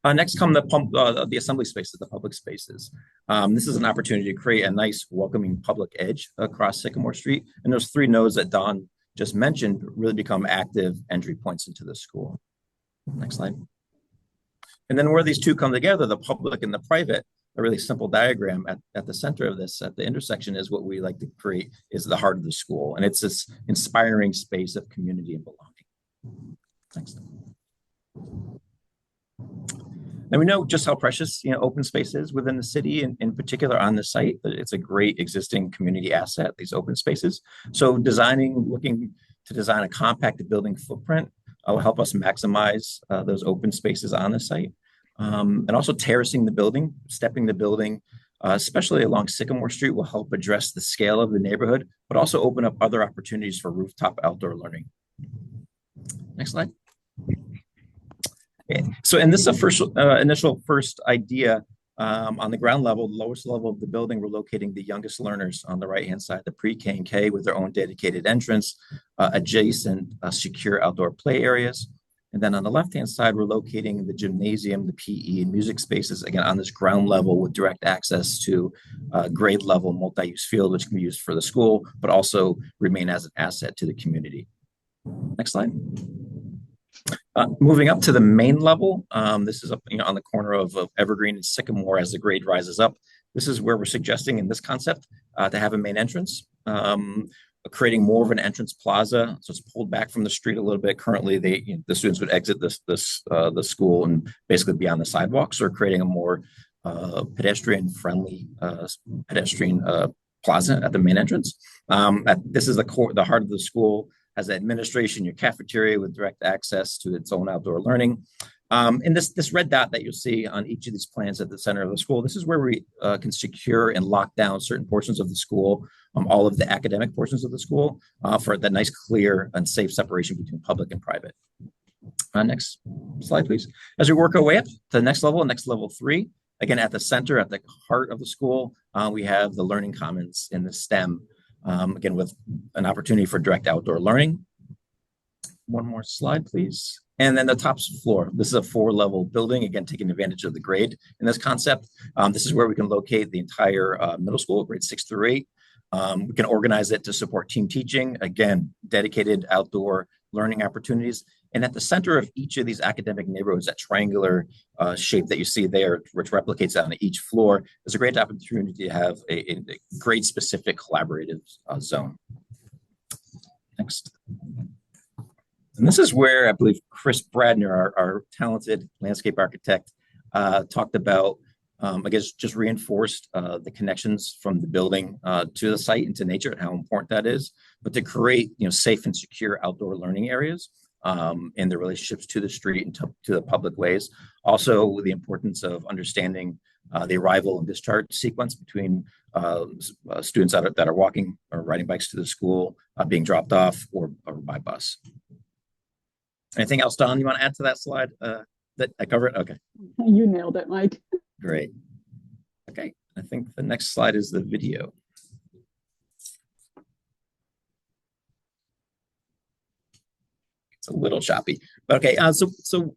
Next come the assembly spaces, the public spaces. This is an opportunity to create a nice welcoming public edge across Sycamore Street. And those three nodes that Don just mentioned really become active entry points into the school. Next slide. And then where these two come together, the public and the private, a really simple diagram at the center of this, at the intersection, is what we like to create is the heart of the school. And it's this inspiring space of community and belonging. Thanks. And we know just how precious open space is within the city, and in particular on the site. It's a great existing community asset, these open spaces. So looking to design a compacted building footprint will help us maximize those open spaces on the site. And also terracing the building, stepping the building, especially along Sycamore Street, will help address the scale of the neighborhood, but also open up other opportunities for rooftop outdoor learning. Next slide. Okay. So, and this is a initial idea on the ground level, the lowest level of the building. We're locating the youngest learners on the right-hand side, the pre-K and K, with their own dedicated entrance, adjacent secure outdoor play areas. And then on the left-hand side, we're locating the gymnasium, the PE, and music spaces, again, on this ground level with direct access to grade level multi-use field, which can be used for the school, but also remain as an asset to the community. Next slide. Moving up to the main level, this is up on the corner of Evergreen and Sycamore as the grade rises up. This is where we're suggesting in this concept to have a main entrance, creating more of an entrance plaza. So it's pulled back from the street a little bit. Currently, the students would exit the school and basically be on the sidewalks, or creating a more pedestrian-friendly pedestrian plaza at the main entrance. This is the heart of the school. Has administration, your cafeteria with direct access to its own outdoor learning. And this red dot that you'll see on each of these plans at the center of the school, this is where we can secure and lock down certain portions of the school, all of the academic portions of the school, for that nice, clear, and safe separation between public and private. Next slide, please. As we work our way up to the next level 3, again, at the center, at the heart of the school, we have the learning commons in the STEM. Again, with an opportunity for direct outdoor learning. One more slide, please. And then the top floor. This is a 4-level building, again, taking advantage of the grade in this concept. This is where we can locate the entire middle school, grades 6 through 8. We can organize it to support team teaching, again, dedicated outdoor learning opportunities. And at the center of each of these academic neighborhoods, that triangular shape that you see there, which replicates on each floor, is a great opportunity to have a grade specific collaborative zone. Next. And this is where I believe Chris Bradner, our talented landscape architect, talked about, I guess, just reinforced the connections from the building to the site and to nature and how important that is, but to create, safe and secure outdoor learning areas and the relationships to the street and to the public ways. Also, the importance of understanding the arrival and discharge sequence between students that are walking or riding bikes to the school, being dropped off or by bus. Anything else, Don, you want to add to that slide that I covered? Okay. You nailed it, Mike. Great. Okay, I think the next slide is the video. It's a little choppy, but okay. So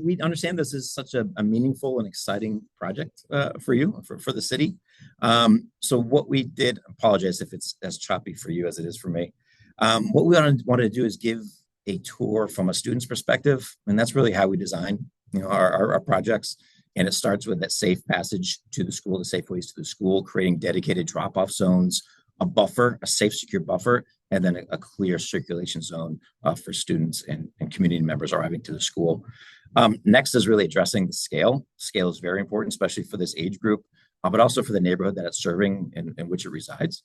we understand this is such a meaningful and exciting project for you, for the city. So what we did, apologize if it's as choppy for you as it is for me. What we wanted to do is give a tour from a student's perspective, and that's really how we design, our projects. And it starts with that safe passage to the school, the safe ways to the school, creating dedicated drop-off zones, a buffer, a safe, secure buffer, and then a clear circulation zone for students and community members arriving to the school. Next is really addressing the scale. Scale is very important, especially for this age group, but also for the neighborhood that it's serving and in which it resides.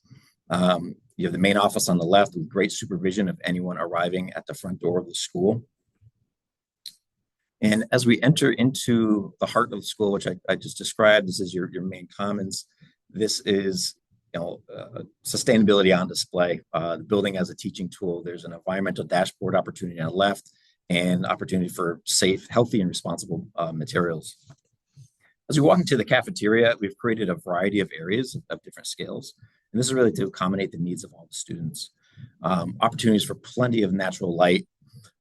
You have the main office on the left with great supervision of anyone arriving at the front door of the school. And as we enter into the heart of the school, which I just described, this is your main commons. This is sustainability on display. The building as a teaching tool. There's an environmental dashboard opportunity on the left and opportunity for safe, healthy, and responsible materials. As we walk into the cafeteria, we've created a variety of areas of different scales. And this is really to accommodate the needs of all the students. Opportunities for plenty of natural light.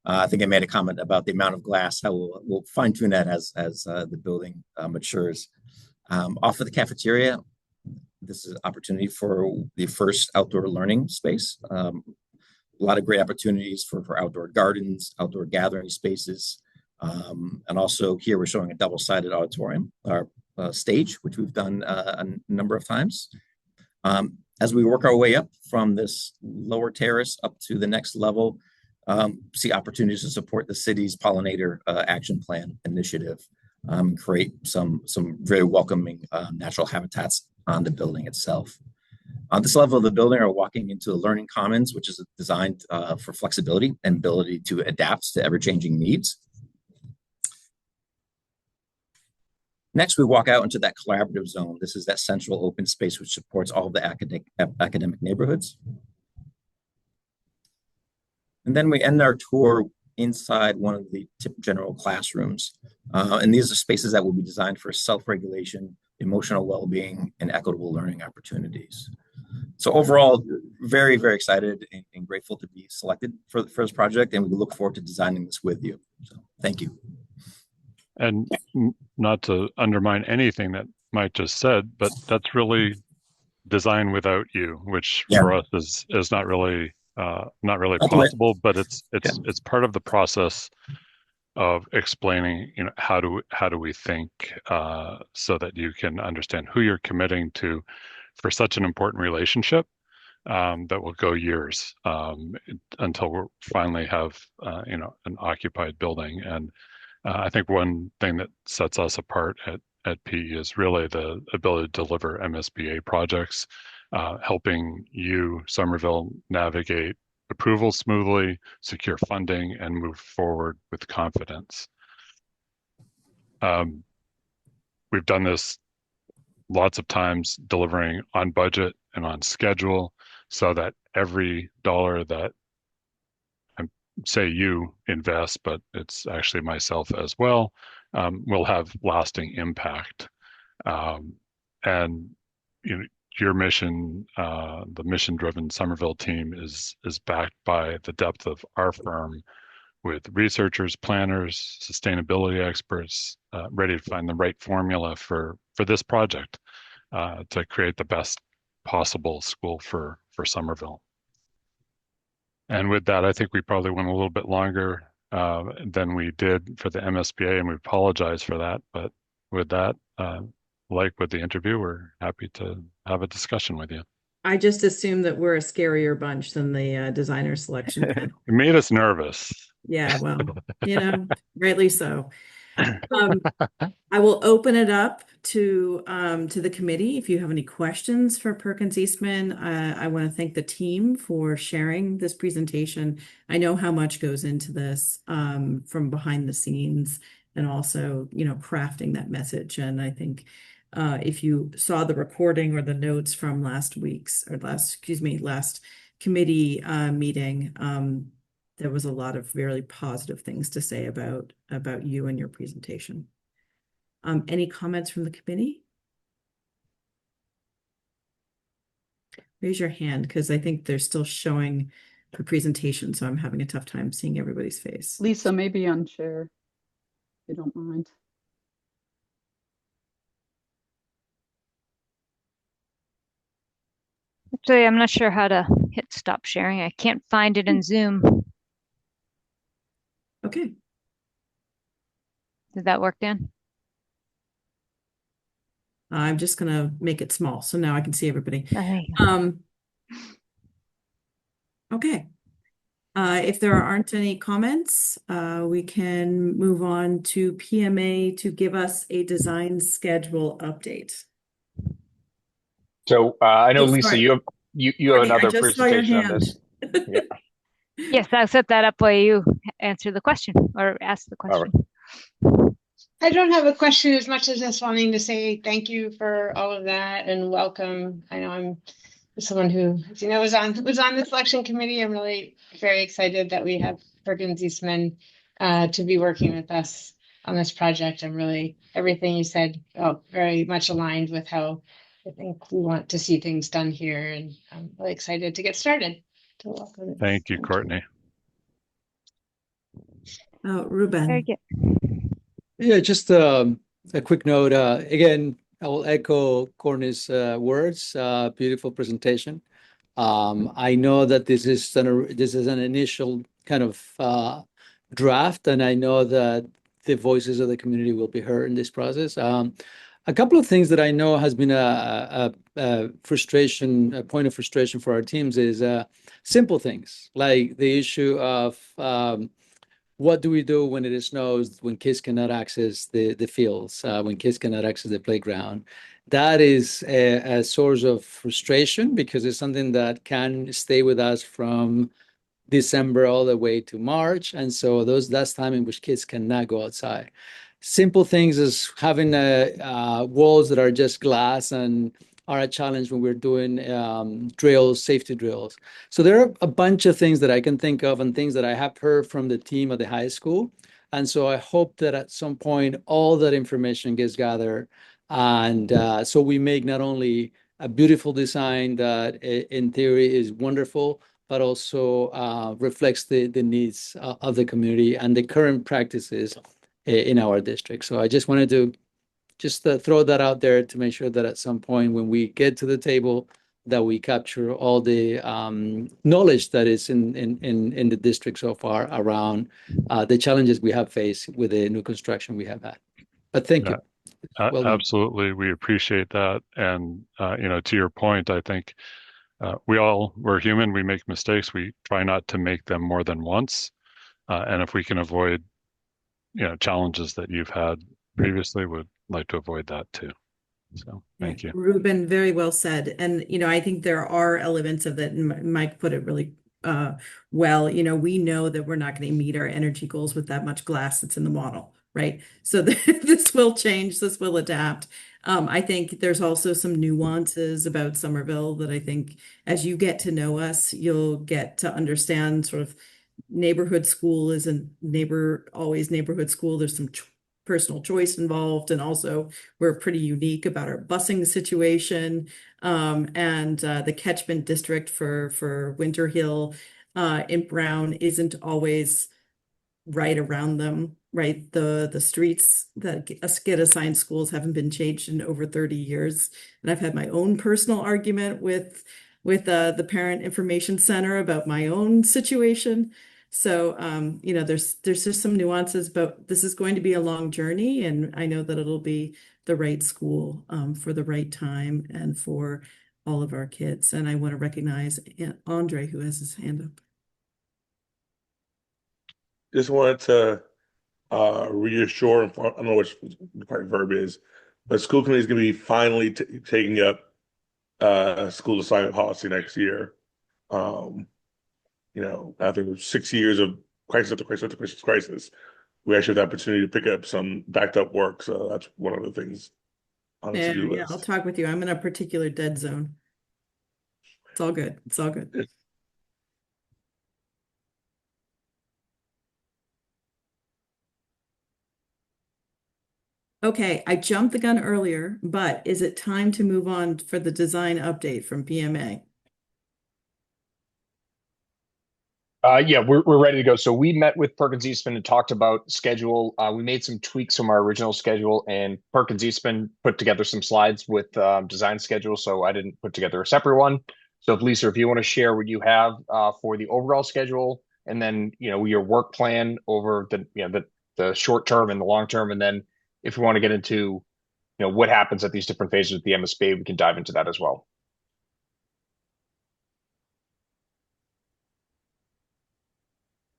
I think I made a comment about the amount of glass, how we'll fine tune that as the building matures. Off of the cafeteria, this is an opportunity for the first outdoor learning space. A lot of great opportunities for outdoor gardens, outdoor gathering spaces. And also here we're showing a double-sided auditorium, our stage, which we've done a number of times. As we work our way up from this lower terrace up to the next level, see opportunities to support the city's pollinator action plan initiative, create some very welcoming natural habitats on the building itself. On this level of the building are walking into the learning commons, which is designed for flexibility and ability to adapt to ever-changing needs. Next, we walk out into that collaborative zone. This is that central open space which supports all of the academic neighborhoods. And then we end our tour inside one of the general classrooms. And these are spaces that will be designed for self-regulation, emotional well-being, and equitable learning opportunities. So overall, very, very excited and grateful to be selected for this project, and we look forward to designing this with you. So thank you. And not to undermine anything that Mike just said, but that's really design without you, which for us is not really possible, but it's part of the process of explaining, how do we think so that you can understand who you're committing to for such an important relationship that will go years until we finally have an occupied building. And I think one thing that sets us apart at PE is really the ability to deliver MSBA projects, helping you, Somerville, navigate approval smoothly, secure funding, and move forward with confidence. We've done this lots of times, delivering on budget and on schedule, so that every dollar that say you invest, but it's actually myself as well, will have lasting impact. And your mission, the mission-driven Somerville team is backed by the depth of our firm with researchers, planners, sustainability experts, ready to find the right formula for this project to create the best possible school for Somerville. And with that, I think we probably went a little bit longer than we did for the MSBA, and we apologize for that. But with that, like with the interview, we're happy to have a discussion with you. I just assume that we're a scarier bunch than the designer selection panel. It made us nervous. Yeah, well, rightly so. I will open it up to the committee. If you have any questions for Perkins Eastman, I want to thank the team for sharing this presentation. I know how much goes into this from behind the scenes and also, crafting that message. And I think if you saw the recording or the notes from last committee meeting, there was a lot of very positive things to say about you and your presentation. Any comments from the committee? Raise your hand because I think they're still showing the presentation, so I'm having a tough time seeing everybody's face. Lisa, maybe unshare, if you don't mind. Actually, I'm not sure how to hit stop sharing. I can't find it in Zoom. Okay. Did that work, Dan? I'm just gonna make it small so now I can see everybody. Okay. If there aren't any comments, we can move on to PMA to give us a design schedule update. So I know, Oh, Lisa, sorry. you have Courtney, I another just saw your presentation on hand. this. Yeah. Yes, I'll set that up while you answer the question or ask the All right. question. I don't have a question as much as just wanting to say thank you for all of that and welcome. I know I'm someone who, was on the selection committee. I'm really very excited that we have Perkins Eastman to be working with us on this project. I'm really, everything you said, very much aligned with how I think we want to see things done here. And I'm really excited to get started. Thank you, Courtney. Ruben. Very good. Yeah, just a quick note. Again, I will echo Courtney's words. Beautiful presentation. I know that this is an initial kind of draft, and I know that the voices of the community will be heard in this process. A couple of things that I know has been a point of frustration for our teams is simple things like the issue of what do we do when it snows, when kids cannot access the fields, when kids cannot access the playground? That is a source of frustration because it's something that can stay with us from December all the way to March. And so that's time in which kids cannot go outside. Simple things as having walls that are just glass and are a challenge when we're doing safety drills. So there are a bunch of things that I can think of and things that I have heard from the team at the high school. And so I hope that at some point, all that information gets gathered. And so we make not only a beautiful design that in theory is wonderful, but also reflects the needs of the community and the current practices in our district. So I just wanted to throw that out there to make sure that at some point when we get to the table that we capture all the knowledge that is in the district so far around the challenges we have faced with the new construction we have had. But thank you. Well Absolutely. We appreciate that. And, to your point, I think we're human. We make mistakes. We try not to make them more than once. And if we can avoid, challenges that you've had previously, would like to avoid that too. So thank you. Ruben, very well said. And, I think there are elements of that, and Mike put it really well. We know that we're not going to meet our energy goals with that much glass that's in the model, right? So this will change, this will adapt. I think there's also some nuances about Somerville that I think as you get to know us, you'll get to understand sort of neighborhood school isn't always neighborhood school. There's some personal choice involved, and also we're pretty unique about our busing situation, and the catchment district for Winter Hill in Brown isn't always right around them. right? The streets that get assigned schools haven't been changed in over 30 years. And I've had my own personal argument with the Parent Information Center about my own situation. So there's just some nuances, but this is going to be a long journey, and I know that it'll be the right school for the right time and for all of our kids. And I want to recognize Andre, who has his hand up. Just wanted to reassure, I don't know which the correct verb is, but school committee is going to be finally taking up school assignment policy next year. After 6 years of crisis after crisis after crisis, we actually have the opportunity to pick up some backed up work. So that's one of the things on the to-do Yeah, list. I'll talk with you. I'm in a particular dead zone. It's all good. It's all good. Okay, I jumped the gun earlier, but is it time to move on for the design update from PMA? Yeah, we're ready to go. So we met with Perkins Eastman and talked about schedule. We made some tweaks from our original schedule, and Perkins Eastman put together some slides with design schedule. So I didn't put together a separate one. So if Lisa, if you want to share what you have for the overall schedule, and then your work plan over the short term and the long term, and then if you want to get into what happens at these different phases with the MSB, we can dive into that as well.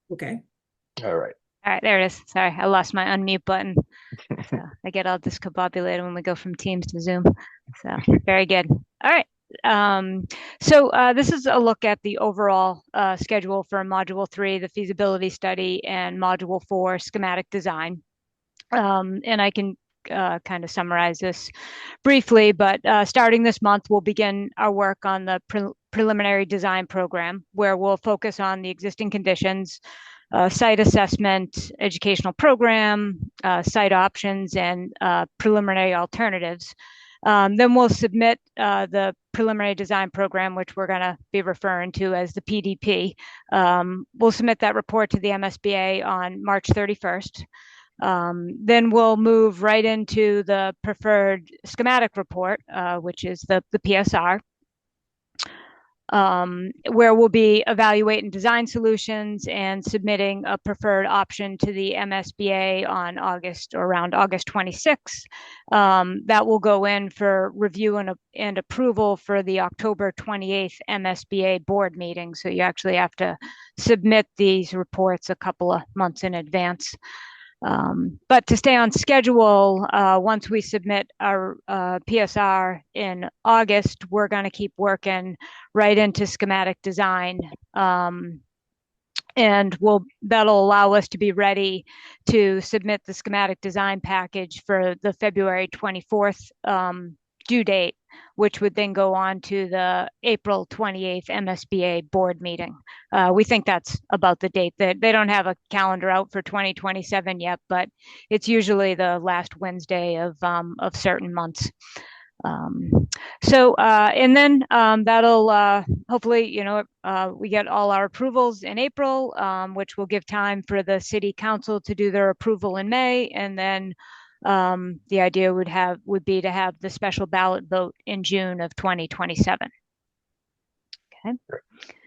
Okay. All right. All right, there it is. Sorry, I lost my unmute button. So I get all discombobulated when we go from Teams to Zoom. So very good. All right. So this is a look at the overall schedule for Module 3, the feasibility study, and Module 4, schematic design. And I can kind of summarize this briefly, but starting this month, we'll begin our work on the preliminary design program, where we'll focus on the existing conditions, site assessment, educational program, site options, and preliminary alternatives. Then we'll submit the preliminary design program, which we're going to be referring to as the PDP. We'll submit that report to the MSBA on March 31st. Then we'll move right into the preferred schematic report, which is the PSR, where we'll be evaluating design solutions and submitting a preferred option to the MSBA on around August 26th. That will go in for review and approval for the October 28th MSBA board meeting. So you actually have to submit these reports a couple of months in advance. But to stay on schedule, once we submit our PSR in August, we're going to keep working right into schematic design. And that'll allow us to be ready to submit the schematic design package for the February 24th due date, which would then go on to the April 28th MSBA board meeting. We think that's about the date. That they don't have a calendar out for 2027 yet, but it's usually the last Wednesday of certain months. And then that'll hopefully, we get all our approvals in April, which will give time for the city council to do their approval in May, and then the idea would be to have the special ballot vote in June of 2027. Okay.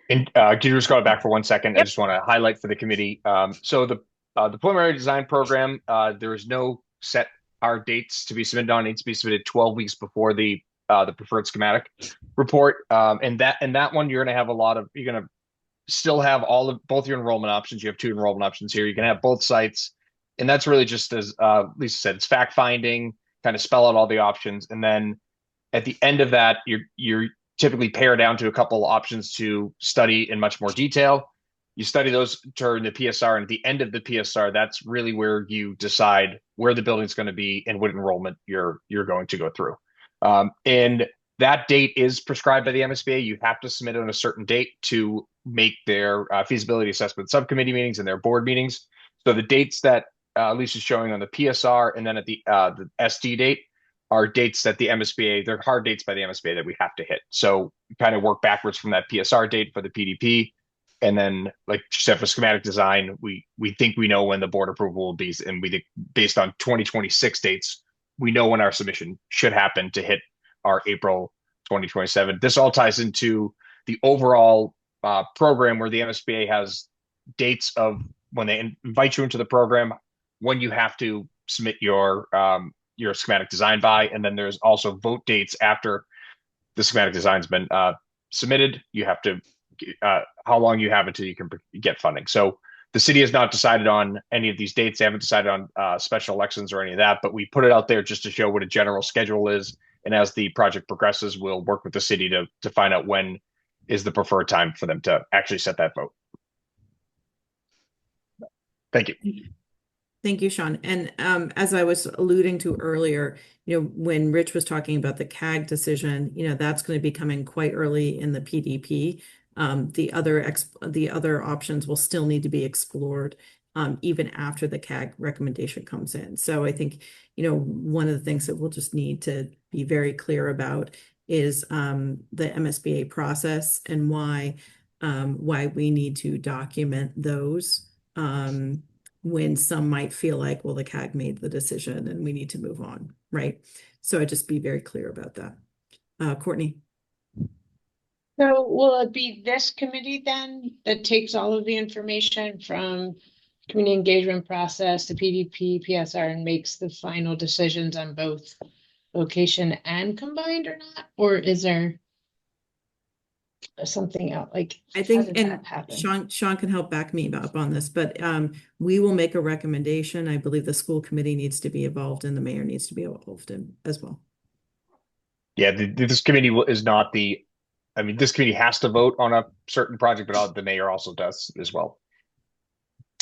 And can you just go back for 1 second? Yep. I just want to highlight for the committee. So the preliminary design program, there is no set hard dates to be submitted on. It needs to be submitted 12 weeks before the preferred schematic report. And that one, you're going to have you're going to still have both your enrollment options. You have 2 enrollment options here. You can have both sites. And that's really just as Lisa said, it's fact finding, kind of spell out all the options. And then at the end of that, you're typically pare down to a couple options to study in much more detail. You study those during the PSR, and at the end of the PSR, that's really where you decide where the building's going to be and what enrollment you're going to go through. And that date is prescribed by the MSBA. You have to submit it on a certain date to make their feasibility assessment subcommittee meetings and their board meetings. So the dates that Lisa's showing on the PSR and then at the SD date are dates that the MSBA, they're hard dates by the MSBA that we have to hit. So we kind of work backwards from that PSR date for the PDP. And then, like you said, for schematic design, we think we know when the board approval will be, and we think based on 2026 dates, we know when our submission should happen to hit our April 2027. This all ties into the overall program where the MSBA has dates of when they invite you into the program, when you have to submit your schematic design by, and then there's also vote dates after the schematic design's been submitted. You have to how long you have until you can get funding. So the city has not decided on any of these dates. They haven't decided on special elections or any of that, but we put it out there just to show what a general schedule is. And as the project progresses, we'll work with the city to find out when is the preferred time for them to actually set that vote. Thank you. Thank you, Sean. And as I was alluding to earlier, when Rich was talking about the CAG decision, that's going to be coming quite early in the PDP. The other options will still need to be explored even after the CAG recommendation comes in. So I think, one of the things that we'll just need to be very clear about is the MSBA process and why we need to document those when some might feel like, well, the CAG made the decision and we need to move on, right? So I'd just be very clear about that. Courtney. So will it be this committee then that takes all of the information from community engagement process, the PDP, PSR, and makes the final decisions on both location and combined or not? Or is there something else? Like, I think, how does and that happen? Sean can help back me up on this, but we will make a recommendation. I believe the school committee needs to be involved and the mayor needs to be involved in as well. Yeah, this committee is not this committee has to vote on a certain project, but the mayor also does as well.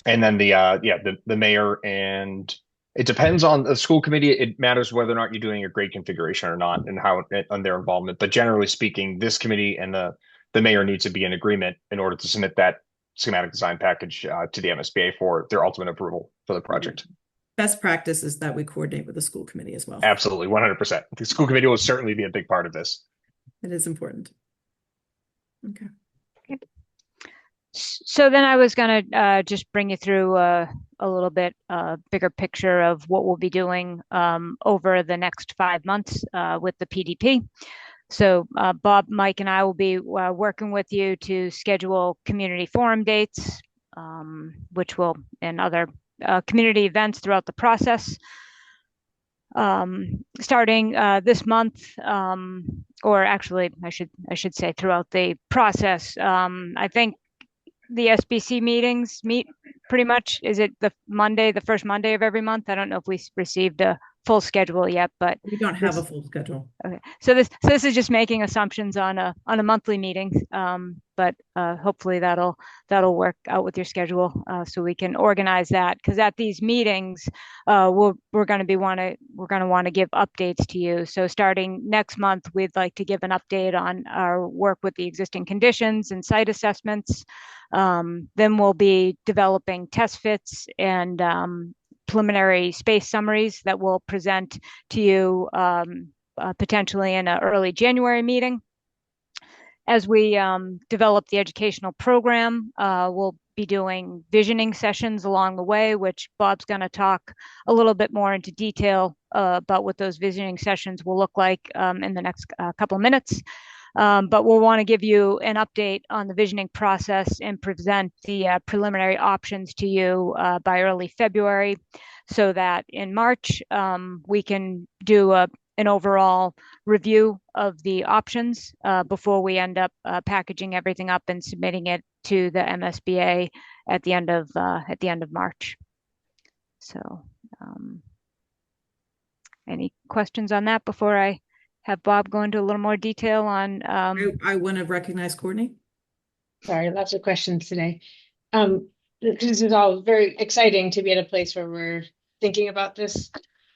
And then the mayor, and it depends on the school committee. It matters whether or not you're doing a grade configuration or not and how on their involvement. But generally speaking, this committee and the mayor needs to be in agreement in order to submit that schematic design package to the MSBA for their ultimate approval for the project. Best practice is that we coordinate with the school committee as well. Absolutely, 100%. The school committee will certainly be a big part of this. It is important. Okay. So then I was going to just bring you through a little bit bigger picture of what we'll be doing over the next 5 months with the PDP. So Bob, Mike, and I will be working with you to schedule community forum dates, and other community events throughout the process. Starting this month, or actually, I should say throughout the process. I think the SBC meetings meet pretty much. Is it the first Monday of every month? I don't know if we received a full schedule yet, but we don't have a full schedule. Okay, so this is just making assumptions on a monthly meeting, but hopefully that'll work out with your schedule, so we can organize that. Because at these meetings, we're going to want to give updates to you. So starting next month, we'd like to give an update on our work with the existing conditions and site assessments. Then we'll be developing test fits and preliminary space summaries that we'll present to you potentially in an early January meeting. As we develop the educational program, we'll be doing visioning sessions along the way, which Bob's going to talk a little bit more into detail about what those visioning sessions will look like in the next couple of minutes. But we'll want to give you an update on the visioning process and present the preliminary options to you by early February, so that in March we can do an overall review of the options before we end up packaging everything up and submitting it to the MSBA at the end of March. So, any questions on that before I have Bob go into a little more detail on? I want to recognize Courtney. Sorry, lots of questions today. This is all very exciting to be at a place where we're thinking about this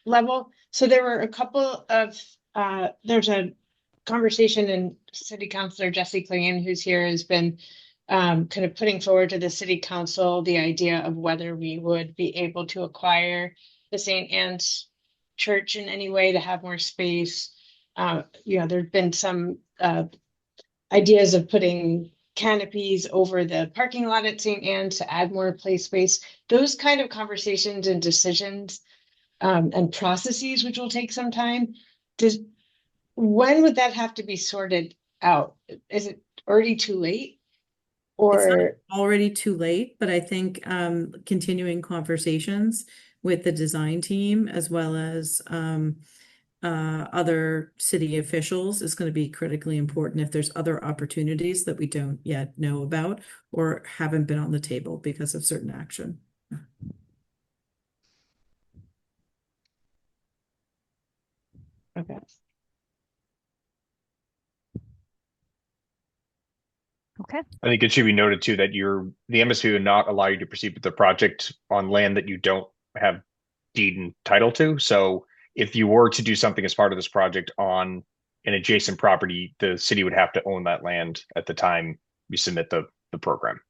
level. So there were a couple of, there's a conversation, and City Councilor Jesse Klingon, who's here, has been kind of putting forward to the City Council the idea of whether we would be able to acquire the St. Anne's Church in any way to have more space. There've been some ideas of putting canopies over the parking lot at St. Anne's to add more play space. Those kind of conversations and decisions and processes, which will take some time. When would that have to be sorted out? Is it already too late? It's not Or already too late, but I think continuing conversations with the design team as well as other city officials is going to be critically important if there's other opportunities that we don't yet know about or haven't been on the table because of certain action. okay. Okay. I think it should be noted too that the MSP would not allow you to proceed with the project on land that you don't have deed and title to. So if you were to do something as part of this project on an adjacent property, the city would have to own that land at the time you submit the program.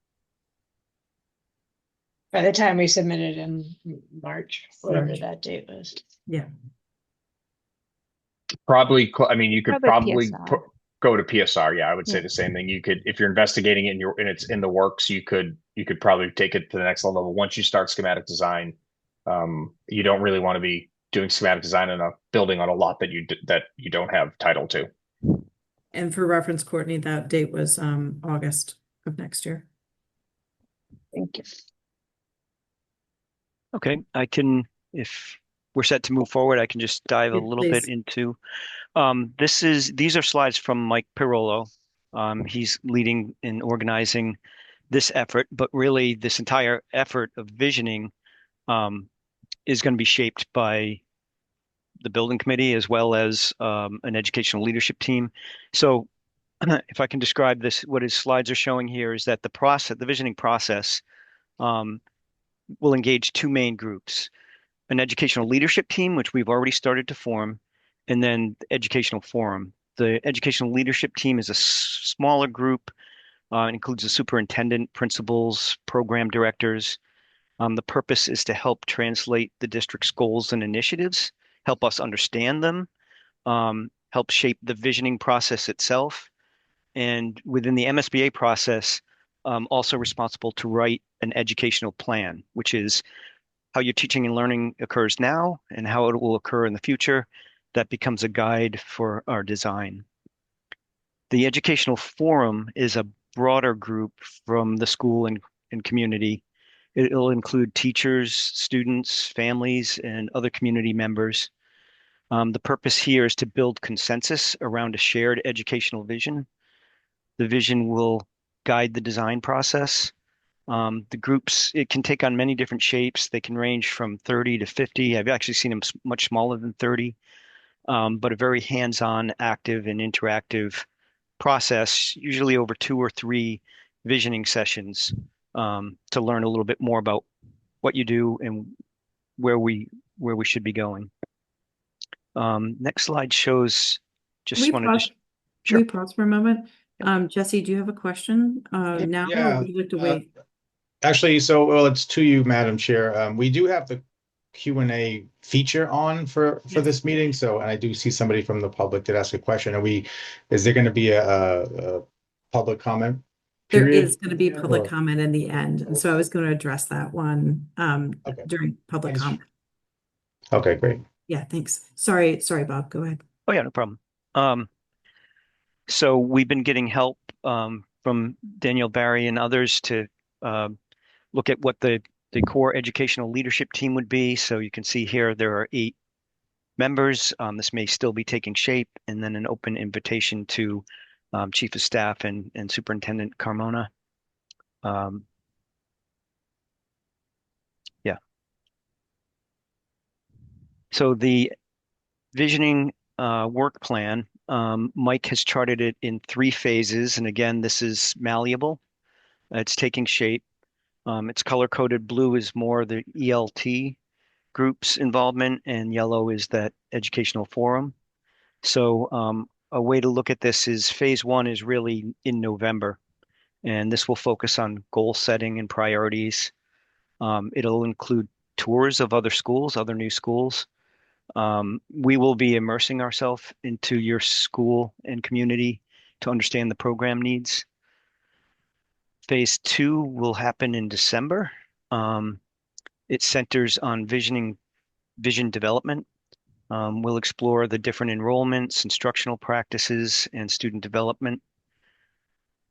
By the time we submitted in March, whatever March. that date was. Yeah. Probably, I mean, you could probably PSR. go to PSR. Yeah, I would say Yeah. the same thing. You could, if you're investigating it and it's in the works, you could probably take it to the next level. Once you start schematic design, you don't really want to be doing schematic design in a building on a lot that you don't have title to. And for reference, Courtney, that date was August of next year. Thank you. Okay, if we're set to move forward, I can just dive a Yes, little bit please. into, these are slides from Mike Pirolo. He's leading and organizing this effort, but really this entire effort of visioning, is going to be shaped by the building committee as well as an educational leadership team. So if I can describe this, what his slides are showing here is that the visioning process will engage two main groups: an educational leadership team, which we've already started to form, and then the educational forum. The educational leadership team is a smaller group. It includes the superintendent, principals, program directors. The purpose is to help translate the district's goals and initiatives, help us understand them, help shape the visioning process itself, and within the MSBA process, also responsible to write an educational plan, which is how your teaching and learning occurs now and how it will occur in the future. That becomes a guide for our design. The educational forum is a broader group from the school and community. It'll include teachers, students, families, and other community members. The purpose here is to build consensus around a shared educational vision. The vision will guide the design process. The groups, it can take on many different shapes. They can range from 30 to 50. I've actually seen them much smaller than 30, but a very hands-on, active, and interactive process, usually over 2 or 3 visioning sessions, to learn a little bit more about what you do and where we should be going. Next slide shows. Can we pause? Can Sure. we pause for a moment? Jesse, do you have a question now, or would you like to wait? Actually, well, it's to you, Madam Chair. We do have the Q&A feature on for this meeting. So, and I do see somebody from the public that asked a question. Is there going to be a public comment There period? is going to be public comment in the end. And so I was going to address that one during public comment. Okay, great. Yeah, thanks. Sorry, Bob, go ahead. Oh yeah, no problem. So we've been getting help from Danielle Barry and others to look at what the core educational leadership team would be. So you can see here there are 8 members. This may still be taking shape, and then an open invitation to Chief of Staff and Superintendent Carmona. Yeah. So the visioning work plan, Mike has charted it in 3 phases. And again, this is malleable. It's taking shape. It's color-coded. Blue is more the ELT group's involvement, and yellow is that educational forum. So a way to look at this is phase 1 is really in November, and this will focus on goal setting and priorities. It'll include tours of other schools, other new schools. We will be immersing ourselves into your school and community to understand the program needs. Phase 2 will happen in December. It centers on vision development. We'll explore the different enrollments, instructional practices, and student development.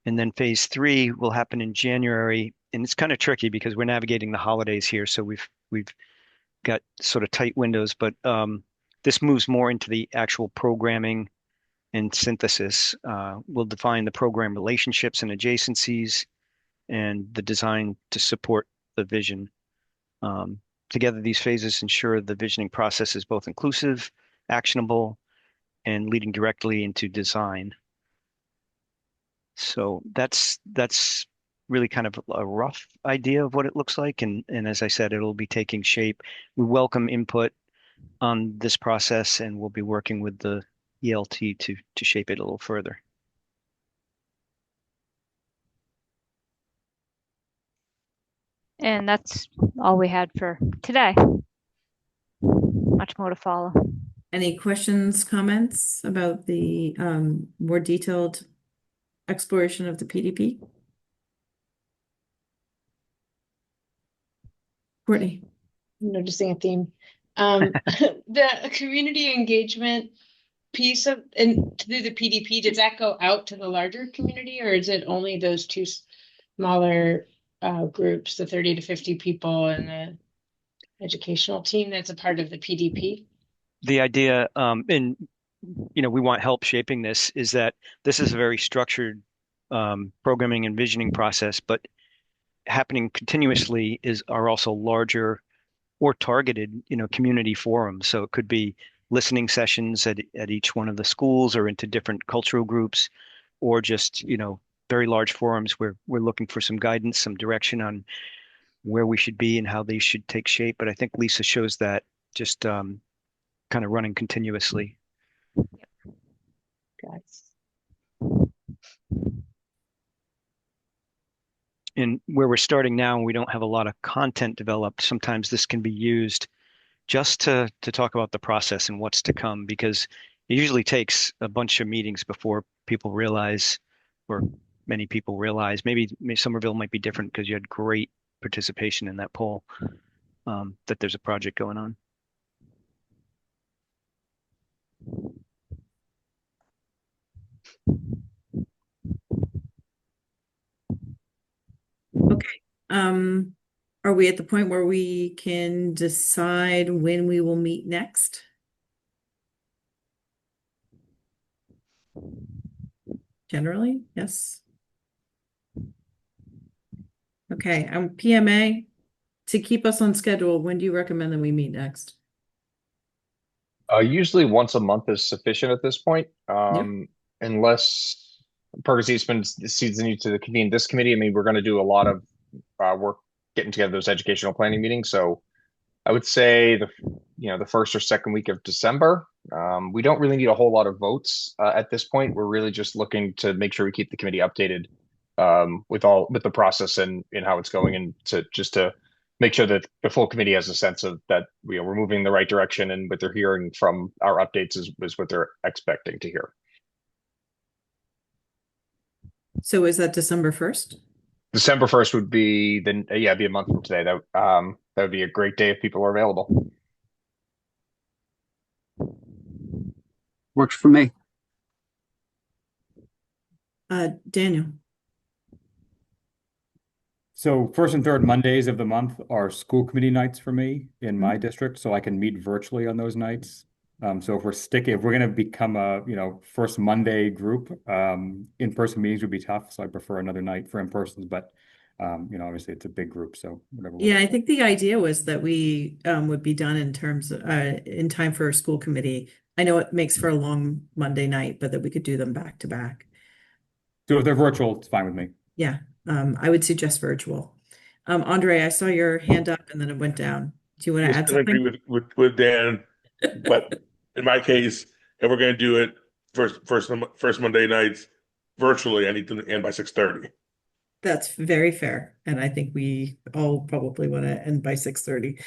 And then Phase 3 will happen in January, and it's kind of tricky because we're navigating the holidays here, so we've got sort of tight windows. But this moves more into the actual programming and synthesis. We'll define the program relationships and adjacencies, and the design to support the vision. Together, these phases ensure the visioning process is both inclusive, actionable, and leading directly into design. So that's really kind of a rough idea of what it looks like. And as I said, it'll be taking shape. We welcome input on this process, and we'll be working with the ELT to shape it a little further. And that's all we had for today. Much more to follow. Any questions, comments about the more detailed exploration of the PDP? Courtney. I'm noticing a theme. The community engagement piece of and through the PDP, does that go out to the larger community, or is it only those two smaller groups, the 30 to 50 people and the educational team that's a part of the PDP? The idea, and we want help shaping this, is that this is a very structured programming and visioning process, but happening continuously are also larger or targeted, community forums. So it could be listening sessions at each one of the schools or into different cultural groups, or just, very large forums where we're looking for some guidance, some direction on where we should be and how they should take shape. But I think Lisa shows that just kind of running continuously. Guys. And where we're starting now, we don't have a lot of content developed. Sometimes this can be used just to talk about the process and what's to come, because it usually takes a bunch of meetings before people realize, or many people realize, maybe Somerville might be different because you had great participation in that poll, that there's a project going on. Okay. Are we at the point where we can decide when we will meet next? Generally, yes. Okay, PMA, to keep us on schedule, when do you recommend that we meet next? Usually once a month is sufficient at this point, unless Parker sees the need to convene this committee. I mean, we're going to do a lot of work getting together those educational planning meetings. So I would say the first or second week of December. We don't really need a whole lot of votes at this point. We're really just looking to make sure we keep the committee updated with the process and how it's going, and to make sure that the full committee has a sense of that we're moving in the right direction, and what they're hearing from our updates is what they're expecting to hear. So is that December 1st? December 1st would be be a month from today. That would be a great day if people are available. Works for me. Daniel. So first and third Mondays of the month are school committee nights for me in my district, so I can meet virtually on those nights. So if we're going to become a, first Monday group, in-person meetings would be tough. So I prefer another night for in-persons, but obviously it's a big group, so whatever. Yeah, I think the idea was that we would be done in terms of in time for a school committee. I know it makes for a long Monday night, but that we could do them back to back. So if they're virtual, it's fine with me. Yeah, I would suggest virtual. Andre, I saw your hand up and then it went down. Do you want to add I agree something? with Dan, but in my case, if we're going to do it first Monday nights virtually, I need to end by 6:30. That's very fair. And I think we all probably want to end by 6:30.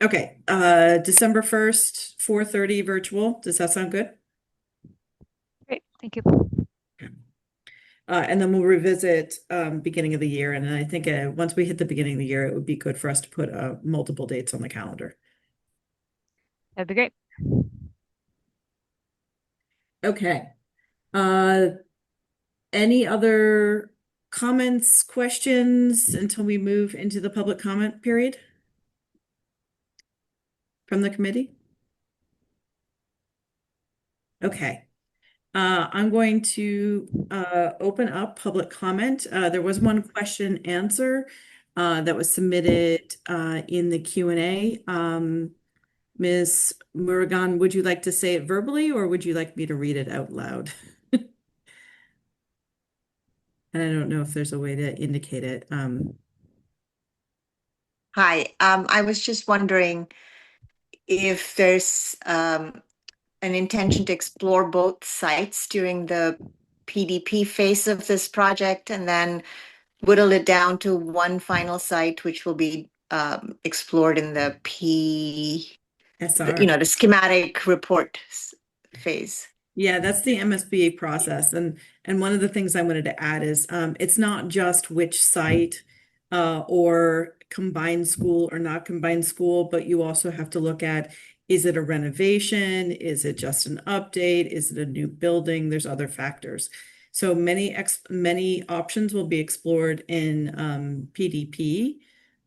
Okay, December 1st, 4:30 virtual. Does that sound good? Great, thank you. And then we'll revisit beginning of the year. And I think once we hit the beginning of the year, it would be good for us to put multiple dates on the calendar. That'd be great. Okay. Any other comments, questions until we move into the public comment period from the committee? Okay. I'm going to open up public comment. There was one question answer that was submitted in the Q&A. Ms. Muragan, would you like to say it verbally or would you like me to read it out loud? And I don't know if there's a way to indicate it. Hi, I was just wondering if there's an intention to explore both sites during the PDP phase of this project and then whittle it down to one final site, which will be explored in the SR. the schematic report phase. Yeah, that's the MSBA process. And one of the things I wanted to add is it's not just which site or combined school or not combined school, but you also have to look at, is it a renovation? Is it just an update? Is it a new building? There's other factors. So many options will be explored in PDP,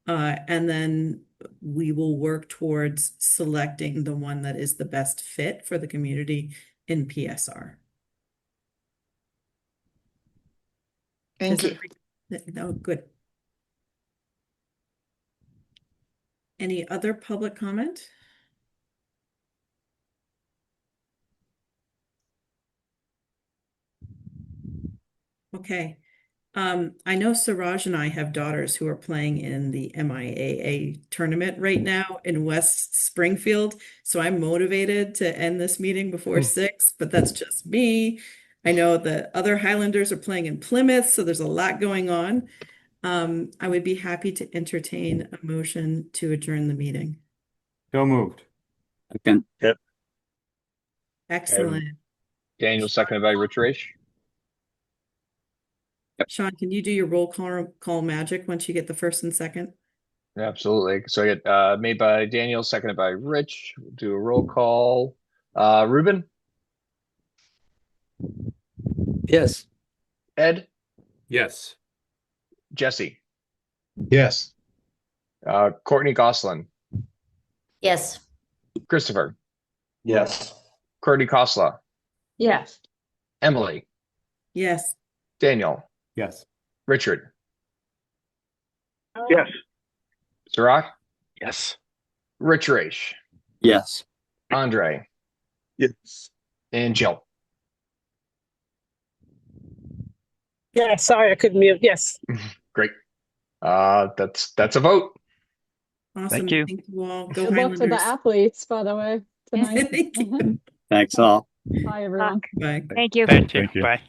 and then we will work towards selecting the one that is the best fit for the community in PSR. Thank you. Oh, good. Any other public comment? Okay. I know Siraj and I have daughters who are playing in the MIAA tournament right now in West Springfield. So I'm motivated to end this meeting before 6, but that's just me. I know the other Highlanders are playing in Plymouth, so there's a lot going on. I would be happy to entertain a motion to adjourn the meeting. So moved. Again. Yep. Excellent. Daniel, seconded by Rich Raish. Sean, can you do your roll call magic once you get the first and second? Absolutely. So I get made by Daniel, seconded by Rich. We'll do a roll call. Ruben? Yes. Ed? Yes. Jesse? Yes. Courtney Goslin? Yes. Christopher? Yes. Courtney Kosla? Yes. Emily? Yes. Daniel? Yes. Richard? Yes. Sirach? Yes. Rich Raish? Yes. Andre? Yes. And Jill? Yeah, sorry, I couldn't mute. Yes. Great. That's a vote. Awesome. Thank you. Thank you all. Go Good luck to the Highlanders. athletes, by the way, tonight. Thank you. Thanks all. Bye, everyone. Bye. Thank you. Thank you. Thank you. Bye.